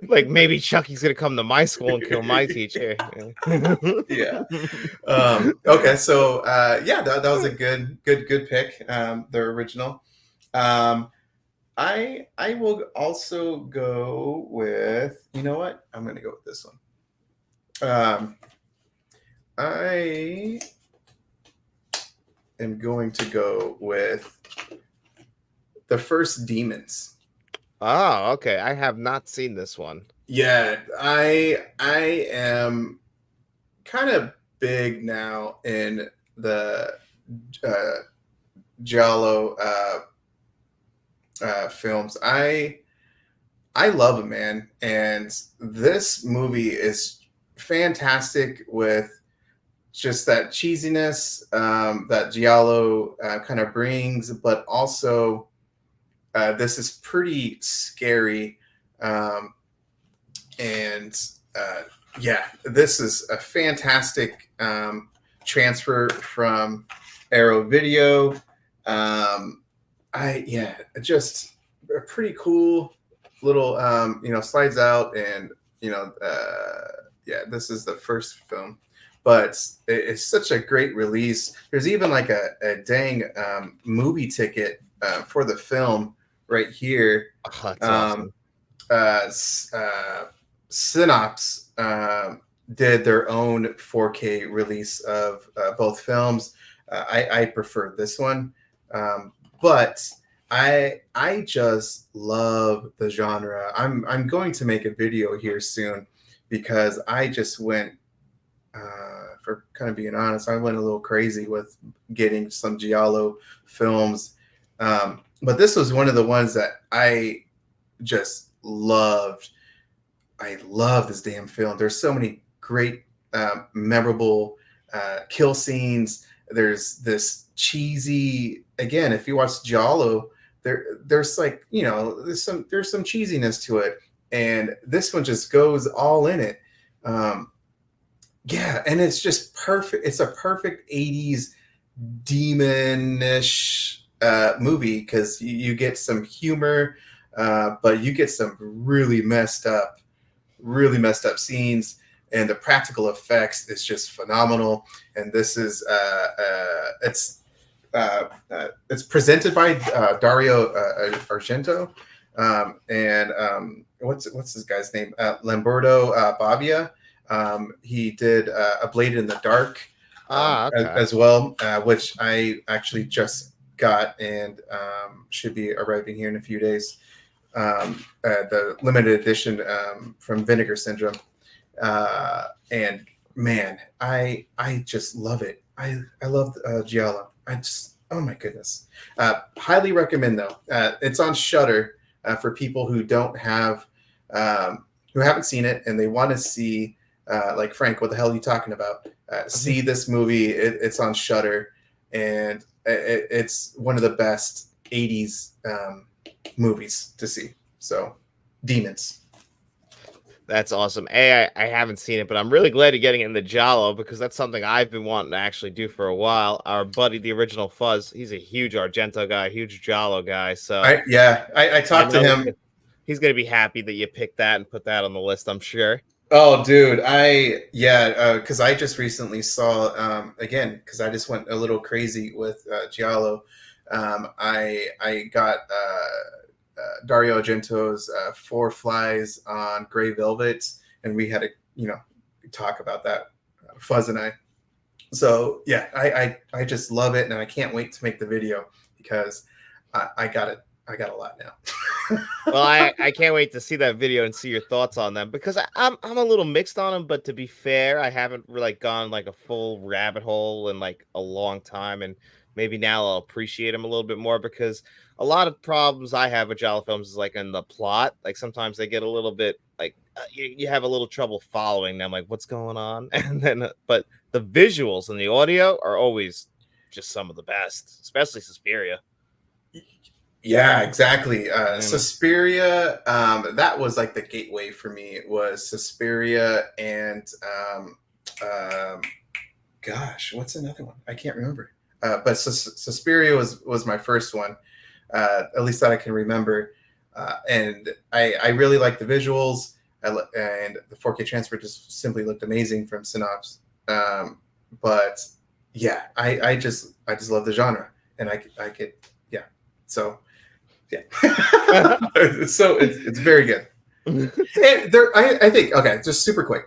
Like maybe Chucky's gonna come to my school and kill my teacher. Yeah. Okay, so yeah, that was a good pick. The original. Um, I will also go with, you know what? I'm gonna go with this one. Um, I am going to go with the first Demons. Oh, okay. I have not seen this one. Yeah, I am kind of big now in the uh, Giallo films. I love them, man, and this movie is fantastic with just that cheesiness that Giallo kind of brings, but also this is pretty scary, um, and yeah, this is a fantastic transfer from Arrow Video. Just a pretty cool little slides out, and yeah, this is the first film, but it's such a great release. There's even like a dang movie ticket for the film right here. Oh, that's um, awesome. uh, Synops did their own 4K release of both films. I prefer this one, but I just love the genre. I'm going to make a video here soon because I just went. For kind of being honest, I went a little crazy with getting some Giallo films, but this was one of the ones that I just loved. I love this damn film. There's so many great, memorable kill scenes. There's this cheesy. Again, if you watch Giallo, there's like there's some cheesiness to it, and this one just goes all in it. Yeah, and it's just perfect. It's a perfect '80s demonish movie because you get some humor, but you get some really messed up scenes, and the practical effects is just phenomenal. And this is it's presented by Dario Argento, and what's this guy's name? Lamberto Bavia. He did A Blade in the Dark Okay. as well, which I actually just got and should be arriving here in a few days. The limited edition from Vinegar Syndrome, and man, I just love it. I love Giallo. I just, oh my goodness. Highly recommend though. It's on Shutter for people who don't have who haven't seen it and they want to see like Frank, what the hell are you talking about? See this movie. It's on Shutter, and it's one of the best 80's movies to see. So, Demons. That's awesome. I haven't seen it, but I'm really glad you're getting into Jalo because that's something I've been wanting to actually do for a while. Our buddy, the original Fuzz, he's a huge Argento guy, huge Jalo guy. So I I talked to know him. he's gonna be happy that you picked that and put that on the list, I'm sure. Oh, dude, because I just recently saw again because I just went a little crazy with Giallo. I got Dario Argento's Four Flies on Gray Velvet, and we had a talk about that, Fuzz and I. So yeah, I just love it, and I can't wait to make the video because I got it. I got a lot now. Well, I can't wait to see that video and see your thoughts on them because I'm a little mixed on them. But to be fair, I haven't really gone like a full rabbit hole in like a long time, and maybe now I'll appreciate them a little bit more because a lot of problems I have with Jalo films is like in the plot. Like sometimes they get a little bit like you have a little trouble following them, like what's going on, and then but the visuals and the audio are always just some of the best, especially Suspiria. Yeah, exactly. And Suspiria, that was like the gateway for me. It was Suspiria and um, gosh, what's another one? I can't remember. But Suspiria was my first one, at least that I can remember. And I really like the visuals, and the 4K transfer just simply looked amazing from Synops. But yeah, I just love the genre, and I could yeah. So yeah, so it's very good. And there, I think okay, just super quick.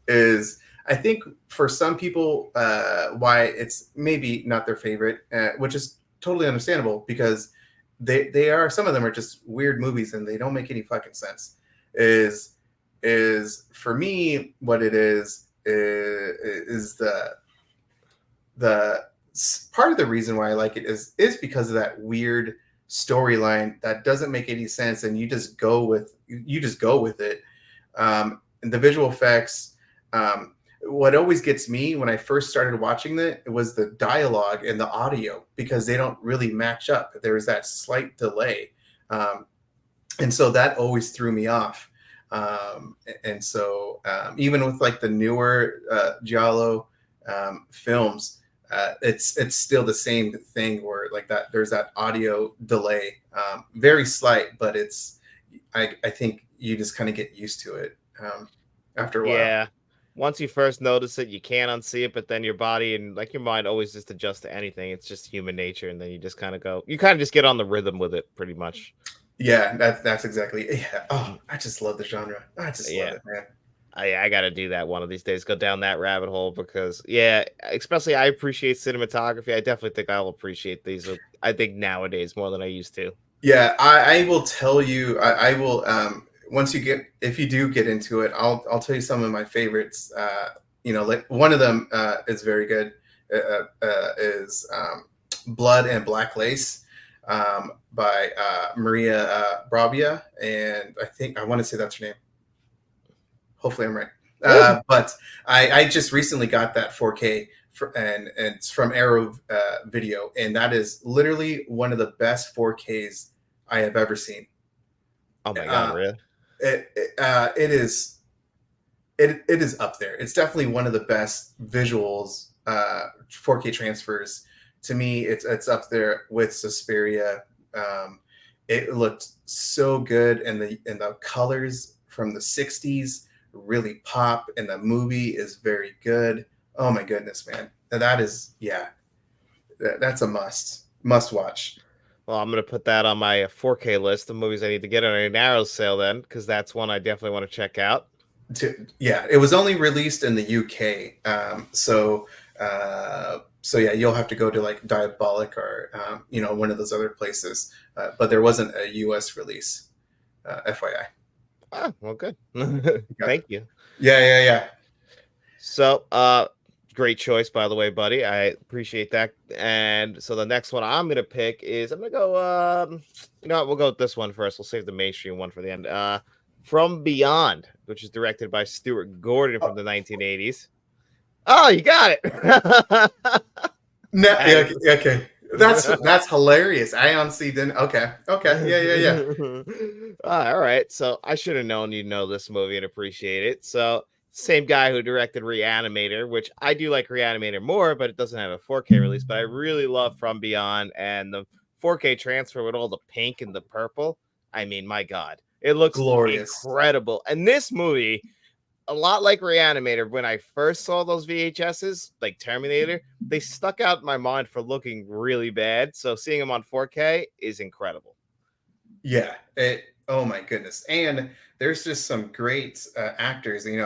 Is I think for some people, why it's maybe not their favorite, which is totally understandable because they are, some of them are just weird movies and they don't make any fucking sense. Is for me what it is the part of the reason why I like it is because of that weird storyline that doesn't make any sense, and you just go with it. And the visual effects. What always gets me when I first started watching it was the dialogue and the audio because they don't really match up. There's that slight delay, and so that always threw me off. And so even with like the newer Giallo films, it's still the same thing where like that there's that audio delay, very slight, but it's I think you just kind of get used to it after a while. yeah. Once you first notice it, you can't unsee it, but then your body and like your mind always just adjusts to anything. It's just human nature, and then you just kind of go, you kind of just get on the rhythm with it, pretty much. Yeah, that's exactly. Yeah. Oh, I just love the genre. I just love Yeah, it, man. I got to do that one of these days. Go down that rabbit hole because yeah, especially I appreciate cinematography. I definitely think I'll appreciate these. I think nowadays more than I used to. Yeah, I will tell you. I will. Once you get, if you do get into it, I'll tell you some of my favorites. Like one of them is very good. Is Blood and Black Lace, by Maria Bravia, and I want to say that's her name. Hopefully, I'm right. But I just recently got that 4K and it's from Arrow Video, and that is literally one of the best 4Ks I have ever seen. Oh my god, Uh, really? it is up there. It's definitely one of the best visuals 4K transfers. To me, it's up there with Suspiria. Um, it looked so good, and the colors from the '60s really pop, and the movie is very good. Oh my goodness, man! That is, yeah, that's a must watch. Well, I'm gonna put that on my 4K list of movies I need to get on a narrow sale then, because that's one I definitely want to check out. Yeah, it was only released in the UK, so yeah, you'll have to go to like Diabolic or one of those other places, but there wasn't a US release, FYI. Ah, well, good. Yeah, Thank you. yeah. So, great choice, by the way, buddy. I appreciate that. And so the next one I'm gonna pick is I'm gonna go. We'll go with this one first. We'll save the mainstream one for the end. From Beyond, which is directed by Stuart Gordon from Oh, the 1980s. Oh, you got it. no, That yeah, is. okay. That's hilarious. I honestly didn't. Okay, yeah. All right. So I should have known you'd know this movie and appreciate it. So same guy who directed Reanimator, which I do like Reanimator more, but it doesn't have a 4K release. But I really love From Beyond and the 4K transfer with all the pink and the purple. I mean, my God, it looks Glorious. incredible. And this movie, a lot like Reanimator, when I first saw those VHSs, like Terminator, they stuck out in my mind for looking really bad. So seeing them on 4K is incredible. Yeah. Oh my goodness. And there's just some great actors, and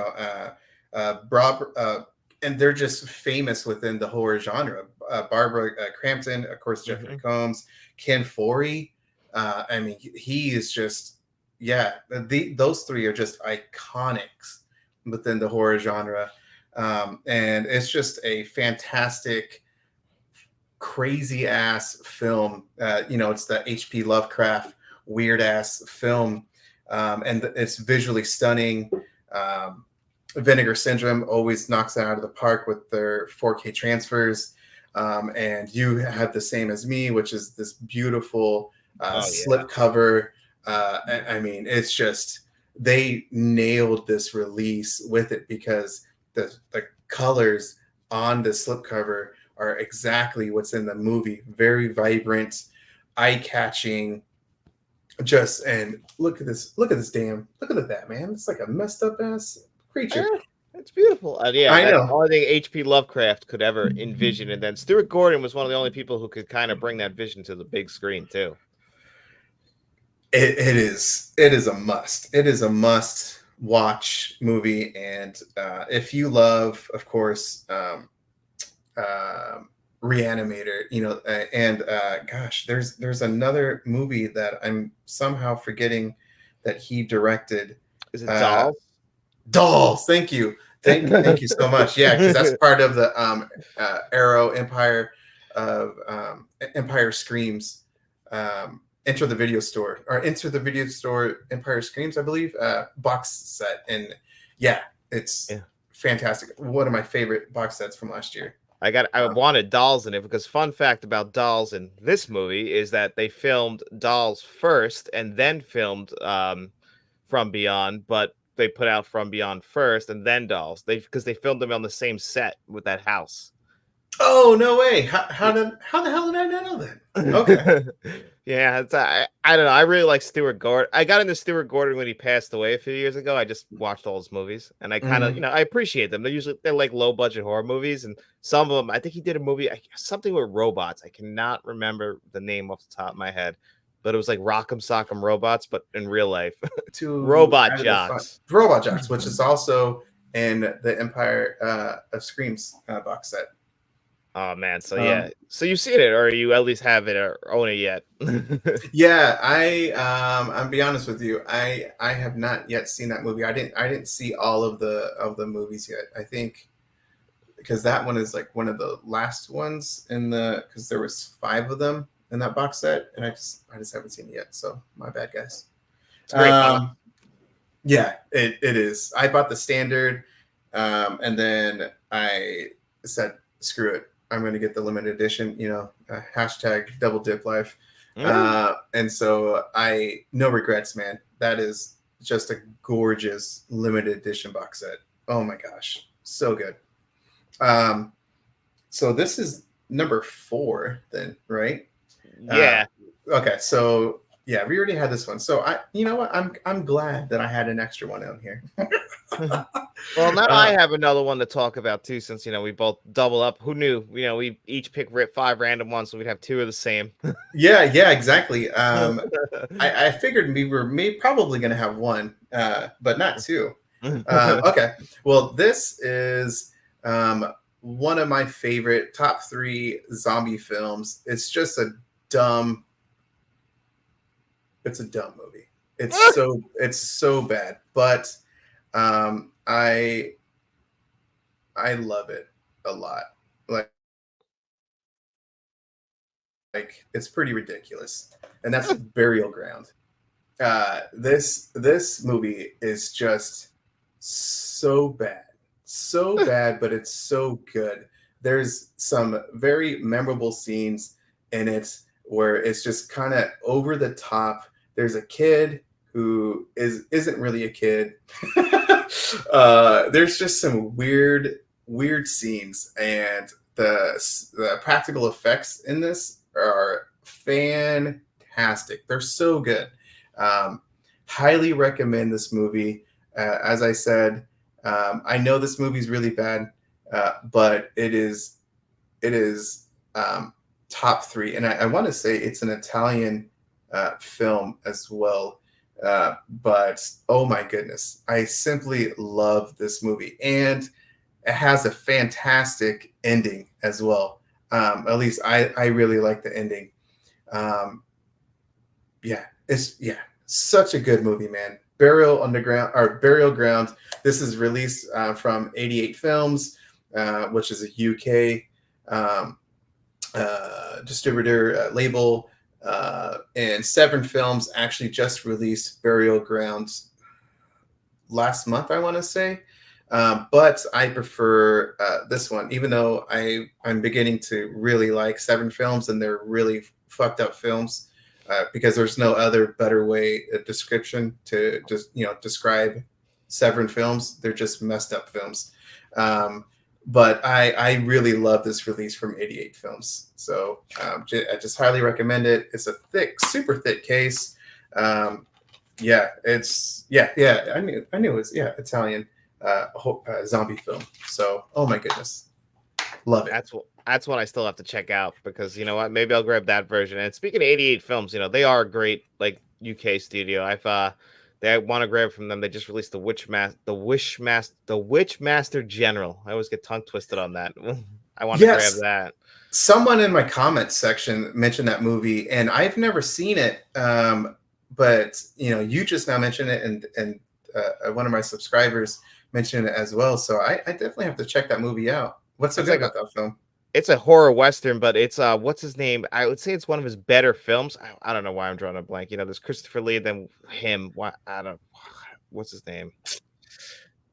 they're just famous within the horror genre. Barbara Crampton, of course, Jeffrey Mhm. Combs, Ken Foree. I mean, he is just, yeah, those three are just iconics within the horror genre. And it's just a fantastic, crazy ass film. It's the H.P. Lovecraft weird ass film, and it's visually stunning. Vinegar Syndrome always knocks it out of the park with their 4K transfers, and you have the same as me, which is this beautiful Oh yeah. slip cover. I mean, it's just they nailed this release with it because the colors on the slipcover are exactly what's in the movie. Very vibrant, eye catching. Just and look at this. Look at that, man. It's like a messed up ass creature. Eh, it's beautiful. Yeah, I that's the know. only thing H.P. Lovecraft could ever envision. And then Stuart Gordon was one of the only people who could kind of bring that vision to the big screen too. It is. It is a must. It is a must watch movie. And if you love, of course, um, Reanimator, and gosh, there's another movie that I'm somehow forgetting that he directed. Is it Uh, Dolls? Dolls. Thank you, thank you so much. Yeah, because that's part of the Arrow Empire of Empire Screams. Enter the Video Store or Enter the Video Store Empire Screams, I believe, box set, and yeah, it's Yeah. fantastic. One of my favorite box sets from last year. I wanted Dolls in it because fun fact about Dolls in this movie is that they filmed Dolls first and then filmed From Beyond, but they put out From Beyond first and then Dolls. Because they filmed them on the same set with that house. Oh no way! How the hell did I not know that? Okay. Yeah, I don't know. I really like Stuart Gordon. I got into Stuart Gordon when he passed away a few years ago. I just watched all his movies, and I kind of, Mhm. I appreciate them. They're like low budget horror movies, and some of them. I think he did a movie something with robots. I cannot remember the name off the top of my head, but it was like Rock'em Sock'em Robots, but in real life, To Robot add to the fun, Jocks. Robot Jocks, which is also in the Empire of Screams box set. Oh man, so yeah, Um, so you've seen it, or you at least have it or own it yet? yeah, I'm be honest with you. I have not yet seen that movie. I didn't see all of the movies yet. I think because that one is like one of the last ones in the because there was 5 of them in that box set, and I just haven't seen it yet. So my bad, guys. It's great, fun. Um, yeah, it is. I bought the standard, and then I said, "Screw it! I'm going to get the limited edition." Hashtag double dip life. Yeah. And so no regrets, man. That is just a gorgeous limited edition box set. Oh my gosh, so good. Um, So this is number 4 then, right? Yeah. Okay, so yeah, we already had this one. So you know what? I'm glad that I had an extra one on here. Well, now I uh, have another one to talk about too, since we both double up. Who knew? We each pick rip 5 random ones, so we'd have 2 of the same. yeah, yeah, exactly. I figured we were probably going to have one, but not 2. Okay, well, this is one of my favorite top 3 zombie films. It's just a dumb. It's a dumb movie. It's so bad, but I love it a lot. Like it's pretty ridiculous, and that's Burial Ground. This movie is just so bad, but it's so good. There's some very memorable scenes in it where it's just kind of over the top. There's a kid who isn't really a kid. There's just some weird scenes, and the practical effects in this are fantastic. They're so good. Um, Highly recommend this movie. As I said, I know this movie's really bad, but it is top 3, and I want to say it's an Italian film as well. But oh my goodness, I simply love this movie, and it has a fantastic ending as well. At least I really like the ending. Um, yeah, it's such a good movie, man. Burial Ground. This is released from 88 Films, which is a UK distributor label. And Seven Films actually just released Burial Ground last month, I want to say. But I prefer this one, even though I'm beginning to really like Seven Films, and they're really fucked up films, because there's no other better way a description to just describe Seven Films. They're just messed up films. But I really love this release from 88 Films, so I just highly recommend it. It's a super thick case. Yeah, I knew it was Italian zombie film. So oh my goodness, love it. That's what I still have to check out, because you know what? Maybe I'll grab that version. And speaking of 88 Films, they are a great UK studio. I want to grab from them. They just released the Witchmaster General. I always get tongue twisted on that. I want to grab Yes, that. someone in my comments section mentioned that movie, and I've never seen it. But you just now mentioned it, and one of my subscribers mentioned it as well. So I definitely have to check that movie out. What's so It's good like about that film? it's a horror western, but it's what's his name? I would say it's one of his better films. I don't know why I'm drawing a blank. There's Christopher Lee, then him. Why I don't what's his name?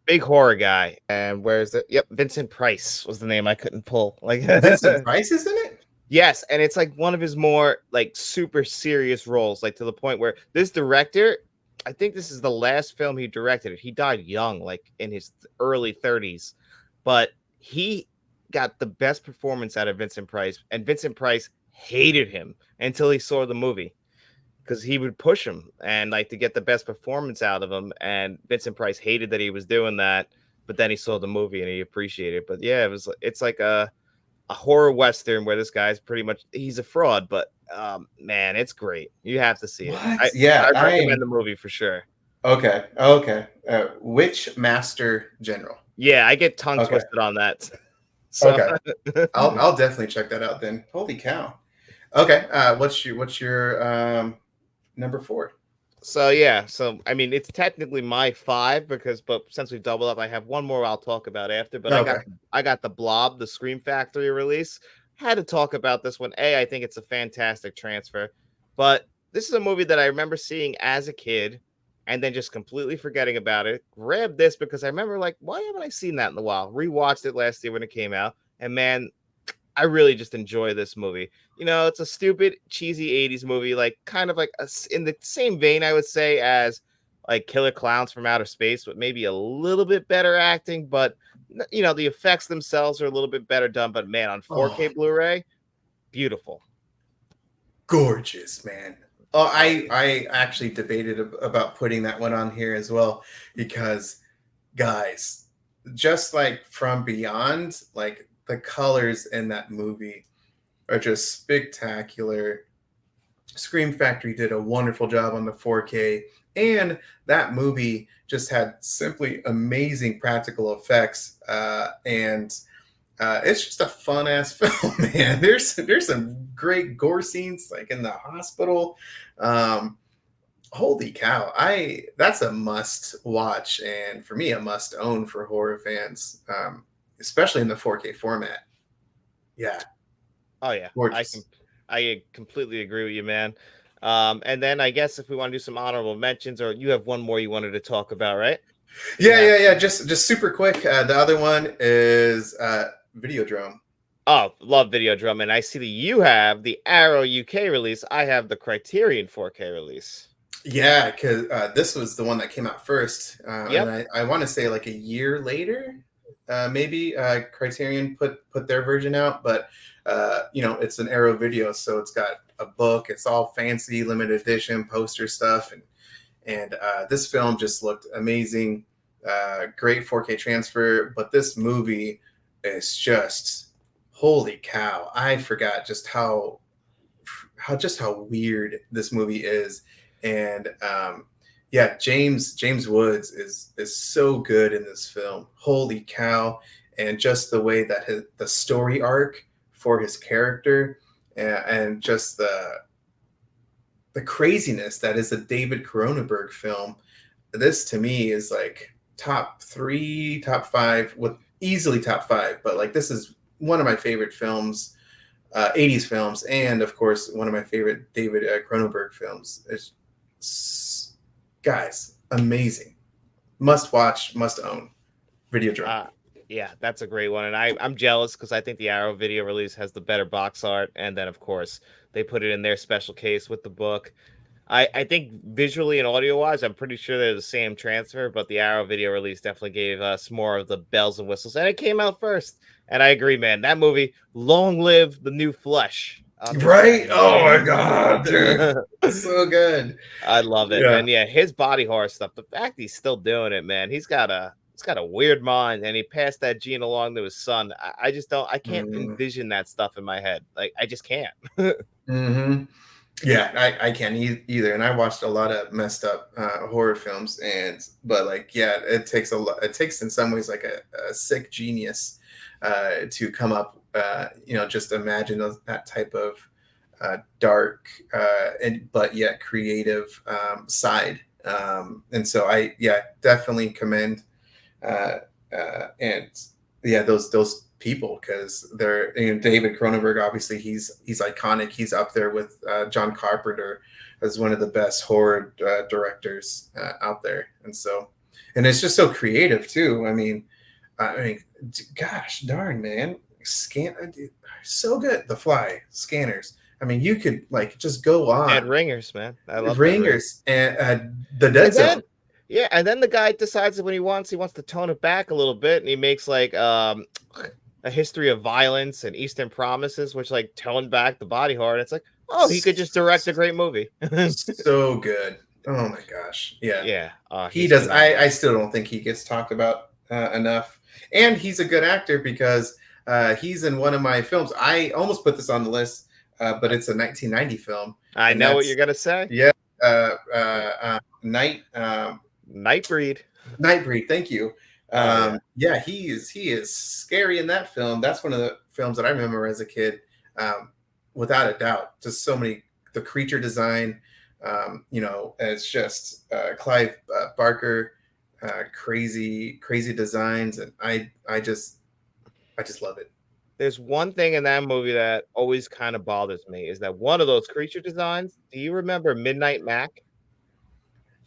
Big horror guy. And where's the Yep, Vincent Price was the name I couldn't pull. Like Vincent Price is in it. yes, and it's like one of his more super serious roles, like to the point where this director, I think this is the last film he directed. He died young, like in his early 30s, but he got the best performance out of Vincent Price, and Vincent Price hated him until he saw the movie, because he would push him and to get the best performance out of him. And Vincent Price hated that he was doing that, but then he saw the movie and he appreciated it. But yeah, it's like a horror western where this guy's pretty much he's a fraud, but man, it's great. You have to see it. What? I Yeah, recommend the movie for sure. okay. Witch Master General. Yeah, I get tongue Okay, twisted on that. So okay. I'll definitely check that out then. Holy cow. Okay. What's your number 4? so yeah, so I mean it's technically my 5, but since we double up, I have one more I'll talk about after. But Okay. I got the Blob, the Scream Factory release. Had to talk about this one. I think it's a fantastic transfer, but this is a movie that I remember seeing as a kid and then just completely forgetting about it. Grabbed this because I remember why haven't I seen that in a while? Rewatched it last year when it came out, and man, I really just enjoy this movie. It's a stupid, cheesy 80s movie, kind of in the same vein, I would say, as Killer Clowns from Outer Space, but maybe a little bit better acting. But You know, the effects themselves are a little bit better done, but man, on 4K Oh, Blu-ray, beautiful. gorgeous, man. Oh, Oh I actually debated about putting that one on here as well because guys, just like From Beyond, like the colors in that movie are just spectacular. Scream Factory did a wonderful job on the 4K, and that movie just had simply amazing practical effects. And It's just a fun ass film, man. There's some great gore scenes like in the hospital. Um, Holy cow! I That's a must watch, and for me, a must own for horror fans, especially in the 4K format. Yeah, oh yeah, gorgeous. I completely agree with you, man. And then I guess if we want to do some honorable mentions, or you have one more you wanted to talk about, right? You Yeah, have yeah, yeah. Just super quick. The other one is Videodrome. oh, love Video Drum, and I see that you have the Arrow UK release. I have the Criterion 4K release. Yeah, because this was the one that came out first, and Yep. I want to say like a year later, maybe Criterion put their version out, but it's an Arrow video, so it's got a book. It's all fancy, limited edition poster stuff, and this film just looked amazing. Great 4K transfer, but this movie is just holy cow! I forgot just how weird this movie is, and yeah, James Woods is so good in this film. Holy cow! And just the way that the story arc for his character, and just the craziness that is a David Cronenberg film. This to me is like top three, top five, with easily top five. But like this is one of my favorite films, 80s films, and of course one of my favorite David Cronenberg films. Guys, amazing, must watch, must own. Videodrome. Uh yeah, that's a great one. And I'm jealous because I think the Arrow video release has the better box art. And then of course they put it in their special case with the book. I think visually and audio wise, I'm pretty sure they're the same transfer, but the Arrow video release definitely gave us more of the bells and whistles, and it came out first. And I agree, man. That movie, long live the new flesh on this bad Right? Oh my god, dude, boy. so good. I love it. Yeah. And yeah, his body horror stuff, the fact he's still doing it, man. He's got a weird mind, and he passed that gene along to his son. I just don't I can't Mm-hmm. envision that stuff in my head. Like I just can't. Mm-hmm. Yeah, I can't either, and I watched a lot of messed up horror films, but like, yeah, it takes a lot. It takes in some ways like a sick genius to come up. Just imagine that type of dark and but yet creative side. And so I, yeah, definitely commend uh, and yeah, those people, because they're, David Cronenberg, obviously he's iconic. He's up there with John Carpenter as one of the best horror directors out there, and it's just so creative too. I mean, gosh darn, man, so good. The Fly, Scanners. I mean, you could like just go Dead on. Ringers, man. I love Dead Ringers. Ringers and the Dead And then Zone. yeah, and then the guy decides that when he wants to tone it back a little bit, and he makes like a history of violence and Eastern Promises, which like tone back the body horror. And it's like, oh, he could just direct a great movie. So good. Oh my gosh. Yeah. Yeah, He he's does. I phenomenal. still don't think he gets talked about enough. And he's a good actor because he's in one of my films. I almost put this on the list, but it's a 1990 film. I And know what you're that's, gonna say. yeah, Nightbreed. Nightbreed. Thank you. Oh yeah. Yeah, he is scary in that film. That's one of the films that I remember as a kid, without a doubt. Just so many, the creature design. It's just Clive Barker, crazy designs, and I just love it. There's one thing in that movie that always kind of bothers me is that one of those creature designs. Do you remember Midnight Mac?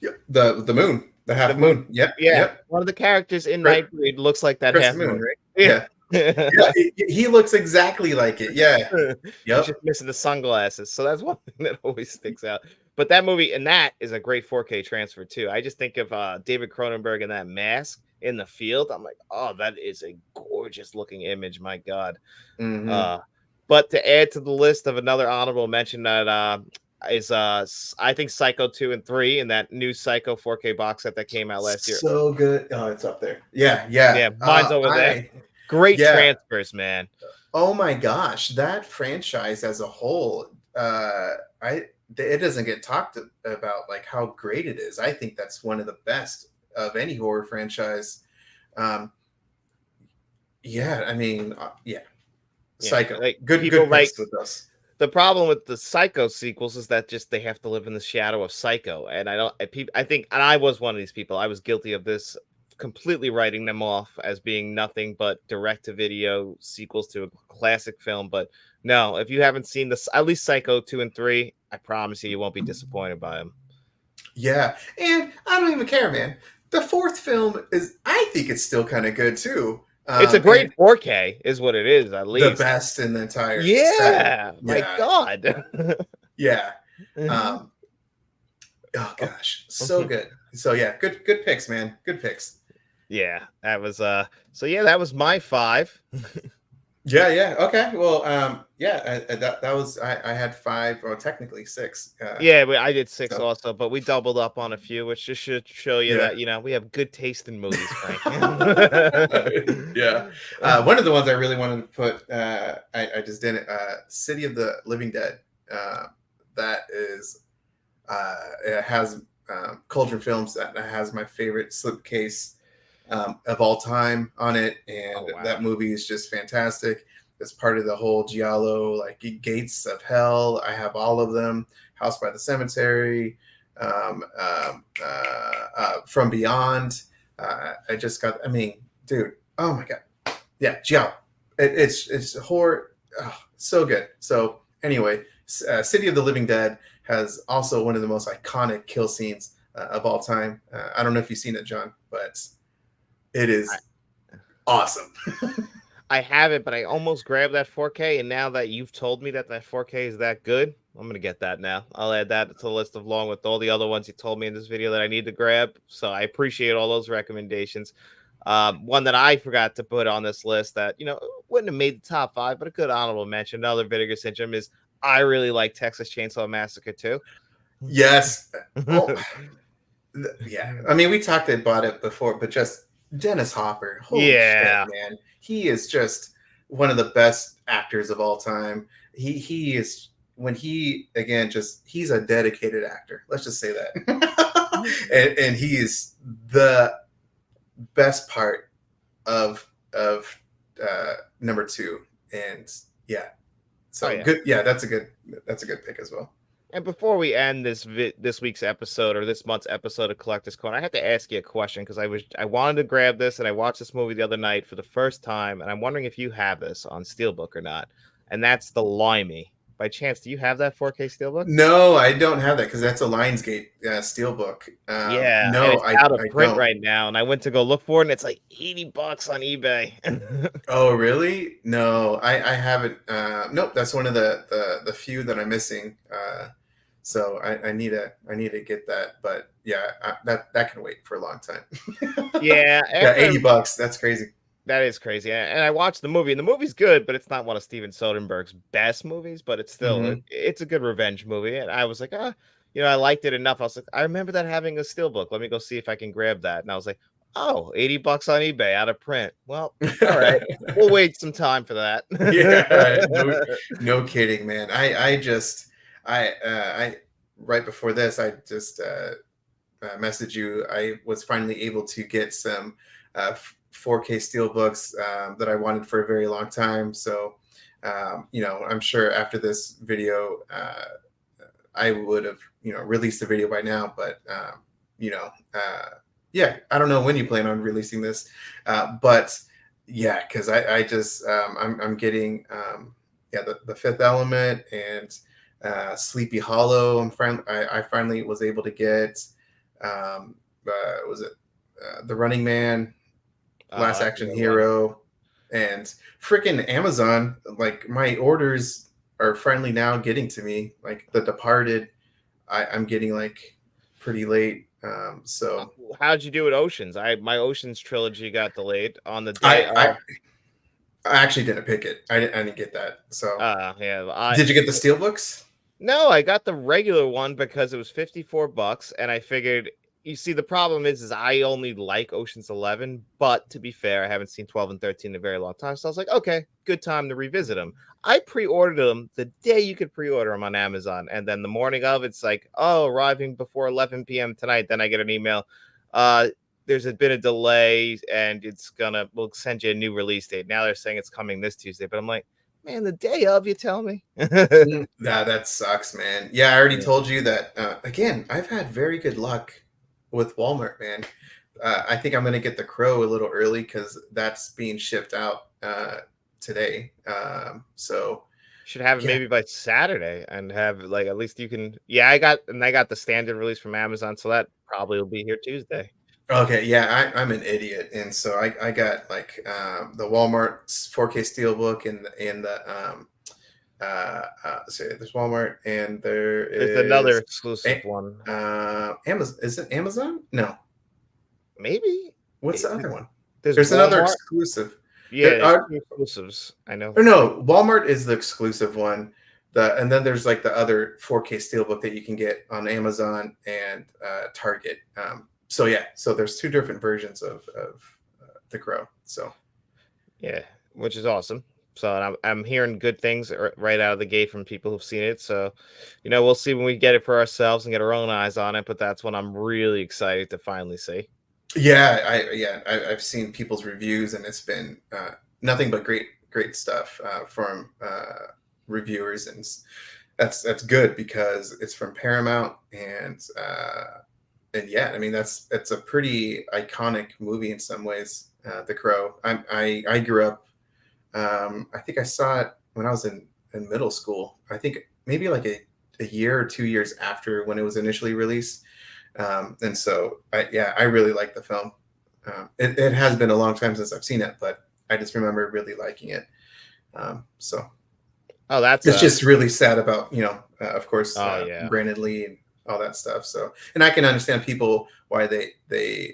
Yep. The moon, the The half moon. moon. Yep, Yeah, yep. one of the characters in Cre- Nightbreed looks like that half Crescent moon, moon. right? Yeah. Yeah, yeah. He looks exactly like it. Yeah. He's Yep. just missing the sunglasses, so that's one thing that always sticks out. But that movie and that is a great 4K transfer too. I just think of David Cronenberg and that mask in the field. I'm like, oh, that is a gorgeous looking image. My God. Hmm. Uh, but to add to the list of another honorable mention that is I think Psycho 2 and 3 and that new Psycho 4K box set that came out last year. So good. Oh, it's up there. Yeah, yeah. Yeah, mine's over there. I Great yeah. transfers, man. Oh my gosh, that franchise as a whole, I it doesn't get talked about like how great it is. I think that's one of the best of any horror franchise. Um, yeah, I mean, yeah, Yeah, Psycho. like people Good like picks with us. the problem with the Psycho sequels is that just they have to live in the shadow of Psycho, and I don't. I think, and I was one of these people. I was guilty of this, completely writing them off as being nothing but direct-to-video sequels to a classic film. But no, if you haven't seen this, at least Psycho 2 and 3, I promise you, you won't be disappointed by them. Yeah, and I don't even care, man. The fourth film is, I think it's still kind of good too. It's a And great 4K, is what it is, at the least. best in the entire set. Yeah, my Yeah, God. yeah. Mhm. Um, oh Oh, gosh, so mhm. good. So yeah, good picks, man. Good picks. Yeah, that was so yeah, that was my five. Yeah, yeah. Okay. Well, yeah, that was I had five, or technically six. Yeah, I did six So also, but we doubled up on a few, which just should show you yeah. that we have good taste in movies, Frank. Yeah. One of the ones I really wanted to put, I just didn't. City of the Living Dead. Uh, that is, it has Cauldron Films that has my favorite slipcase of all time on it, Oh and wow. that movie is just fantastic. It's part of the whole Giallo, like Gates of Hell. I have all of them. House by the Cemetery, From Beyond. I just got. I mean, dude. Oh my god. Yeah, Giallo. It's horror. Oh, so good. So anyway, City of the Living Dead has also one of the most iconic kill scenes of all time. I don't know if you've seen it, John, but it I, is awesome. I have it, but I almost grabbed that 4K, and now that you've told me that that 4K is that good, I'm gonna get that now. I'll add that to the list along with all the other ones you told me in this video that I need to grab. So I appreciate all those recommendations. One that I forgot to put on this list that wouldn't have made the top five, but a good honorable mention. Another Vinegar Syndrome is I really like Texas Chainsaw Massacre too. Yes. Oh, yeah. I mean, we talked about it before, but just Dennis Hopper. Holy shit, Yeah. man. He is just one of the best actors of all time. He is, when he, again, just he's a dedicated actor. Let's just say that. And he is the best part of number two. And yeah. Oh So yeah. good. Yeah, that's a good pick as well. And before we end this week's episode or this month's episode of Collector's Corner, I have to ask you a question because I wanted to grab this and I watched this movie the other night for the first time, and I'm wondering if you have this on Steelbook or not. And that's the Limey. By chance, do you have that 4K Steelbook? No, I don't have that because that's a Lionsgate steelbook. Yeah, and No, it's out of I print don't. right now, and I went to go look for it, and it's like $80 on eBay. Oh, really? No, I haven't. Nope, that's one of the few that I'm missing. So I need to get that. But yeah, that can wait for a long time. Yeah, Yeah, after $80. That's crazy. that is crazy. And I watched the movie, and the movie's good, but it's not one of Steven Soderbergh's best movies, but it's still Hmm. it's a good revenge movie. And I was like, I liked it enough. I was like, I remember that having a steelbook. Let me go see if I can grab that. And I was like, oh, $80 on eBay out of print. Well, all right. We'll wait some time for that. Yeah, no kidding, man. I just I right before this I just messaged you. I was finally able to get some 4K steelbooks that I wanted for a very long time. So I'm sure after this video I would have released the video by now, but you know yeah, I don't know when you plan on releasing this, but yeah, because I just I'm getting yeah, the Fifth Element and Sleepy Hollow. I finally was able to get was it The Running Man, Oh, Last that's a Action good one. Hero, and freaking Amazon. Like my orders are finally now getting to me. Like The Departed, I'm getting like pretty late. So How'd you do with Oceans? My Oceans trilogy got delayed on the day I, I of. I actually didn't pick it. I didn't get that. So Yeah, did you get the steel books? no, I got the regular one because it was $54, and I figured. You see, the problem is I only like Ocean's 11, but to be fair, I haven't seen 12 and 13 in a very long time, so I was like, okay, good time to revisit them. I pre-ordered them the day you could pre-order them on Amazon, and then the morning of, it's like, oh, arriving before 11 p.m. tonight. Then I get an email, uh, been a delay, and we'll send you a new release date. Now they're saying it's coming this Tuesday, but I'm like, man, the day of, you tell me. That sucks, man. Yeah, I already Yeah. told you that. Again, I've had very good luck with Walmart, man. I think I'm gonna get the Crow a little early because that's being shipped out today. So Should have it yeah. maybe by Saturday and have like at least you can. Yeah, I got the standard release from Amazon, so that probably will be here Tuesday. Okay, yeah, I'm an idiot, and so I got like the Walmart 4K Steelbook and the so there's Walmart and there There's another is exclusive one, Amazon. Is it Amazon? No. maybe. What's the other one? There's There's another Walmart. exclusive. Yeah, There there's are, two exclusives. I know. or no, Walmart is the exclusive one. And then there's like the other 4K Steelbook that you can get on Amazon and Target. So yeah, so there's two different versions of the Crow. So Yeah, which is awesome. So and I'm hearing good things right out of the gate from people who've seen it. So, we'll see when we get it for ourselves and get our own eyes on it. But that's what I'm really excited to finally see. I've seen people's reviews and it's been nothing but great stuff from reviewers, and that's good because it's from Paramount, and yeah, I mean that's a pretty iconic movie in some ways. The Crow. I grew up. I think I saw it when I was in middle school. I think maybe like a year or 2 years after when it was initially released. And so I really like the film. It has been a long time since I've seen it, but I just remember really liking it. So Oh, that's it's just really sad about of course, oh yeah. Brandon Lee and all that stuff. So, and I can understand people why they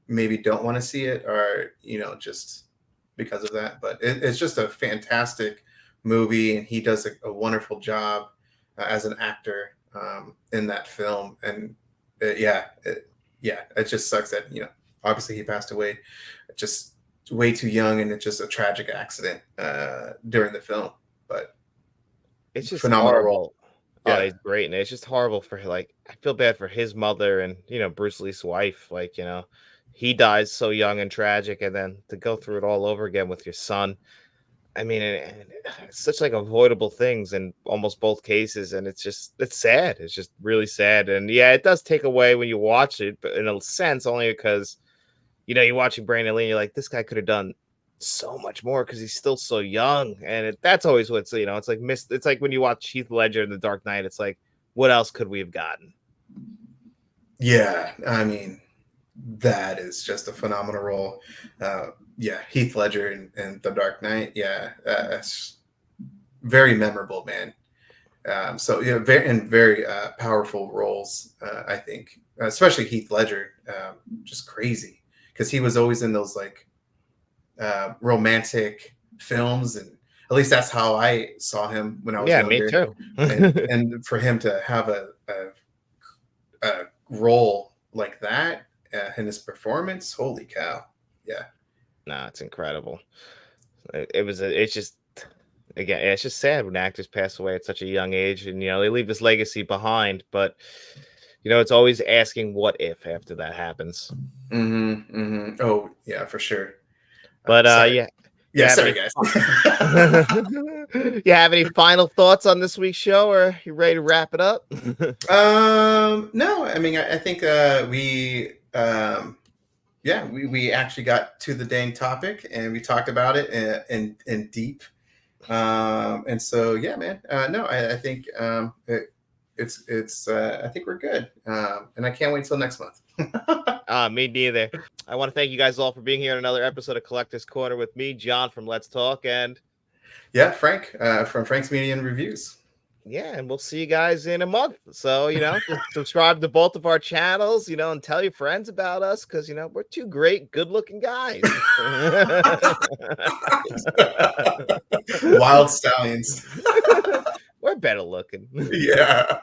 maybe don't want to see it, or just because of that. But it's just a fantastic movie, and he does a wonderful job as an actor in that film. And it just sucks that obviously he passed away just way too young, and it's just a tragic accident during the film. But It's just phenomenal role. horrible. Oh, Yeah. he's great, and it's just horrible for like I feel bad for his mother and Bruce Lee's wife. Like he dies so young and tragic, and then to go through it all over again with your son. I mean, and it's such like avoidable things in almost both cases, and it's sad. It's just really sad, and yeah, it does take away when you watch it, but in a sense, only because you're watching Brandon Lee, and you're like, this guy could have done so much more because he's still so young, and that's always what's it's like missed. It's like when you watch Heath Ledger in The Dark Knight. It's like, what else could we have gotten? Yeah, I mean, that is just a phenomenal role. Yeah, Heath Ledger in The Dark Knight. Yeah, that's very memorable, man. So yeah, very powerful roles. I think, especially Heath Ledger, just crazy because he was always in those like romantic films, and at least that's how I saw him when I was Yeah, me younger. too. And for him to have a role like that in his performance, holy cow! Yeah, Nah, it's incredible. It's just again, it's just sad when actors pass away at such a young age, and they leave this legacy behind. But it's always asking what if after that happens. Oh yeah, for sure. But Sorry. yeah, you Yeah, have sorry any guys. you have any final thoughts on this week's show, or you ready to wrap it up? No, I mean, I think we actually got to the dang topic, and we talked about it in deep. And so yeah, man. No, I think it's I think we're good. And I can't wait till next month. Me neither. I want to thank you guys all for being here on another episode of Collector's Corner with me, John from Let's Talk, and Yeah, Frank from Frank's Media and Reviews. Yeah, and we'll see you guys in a month. So, just subscribe to both of our channels, and tell your friends about us because, we're two great, good looking guys. Wild stallions. We're better looking. Yeah.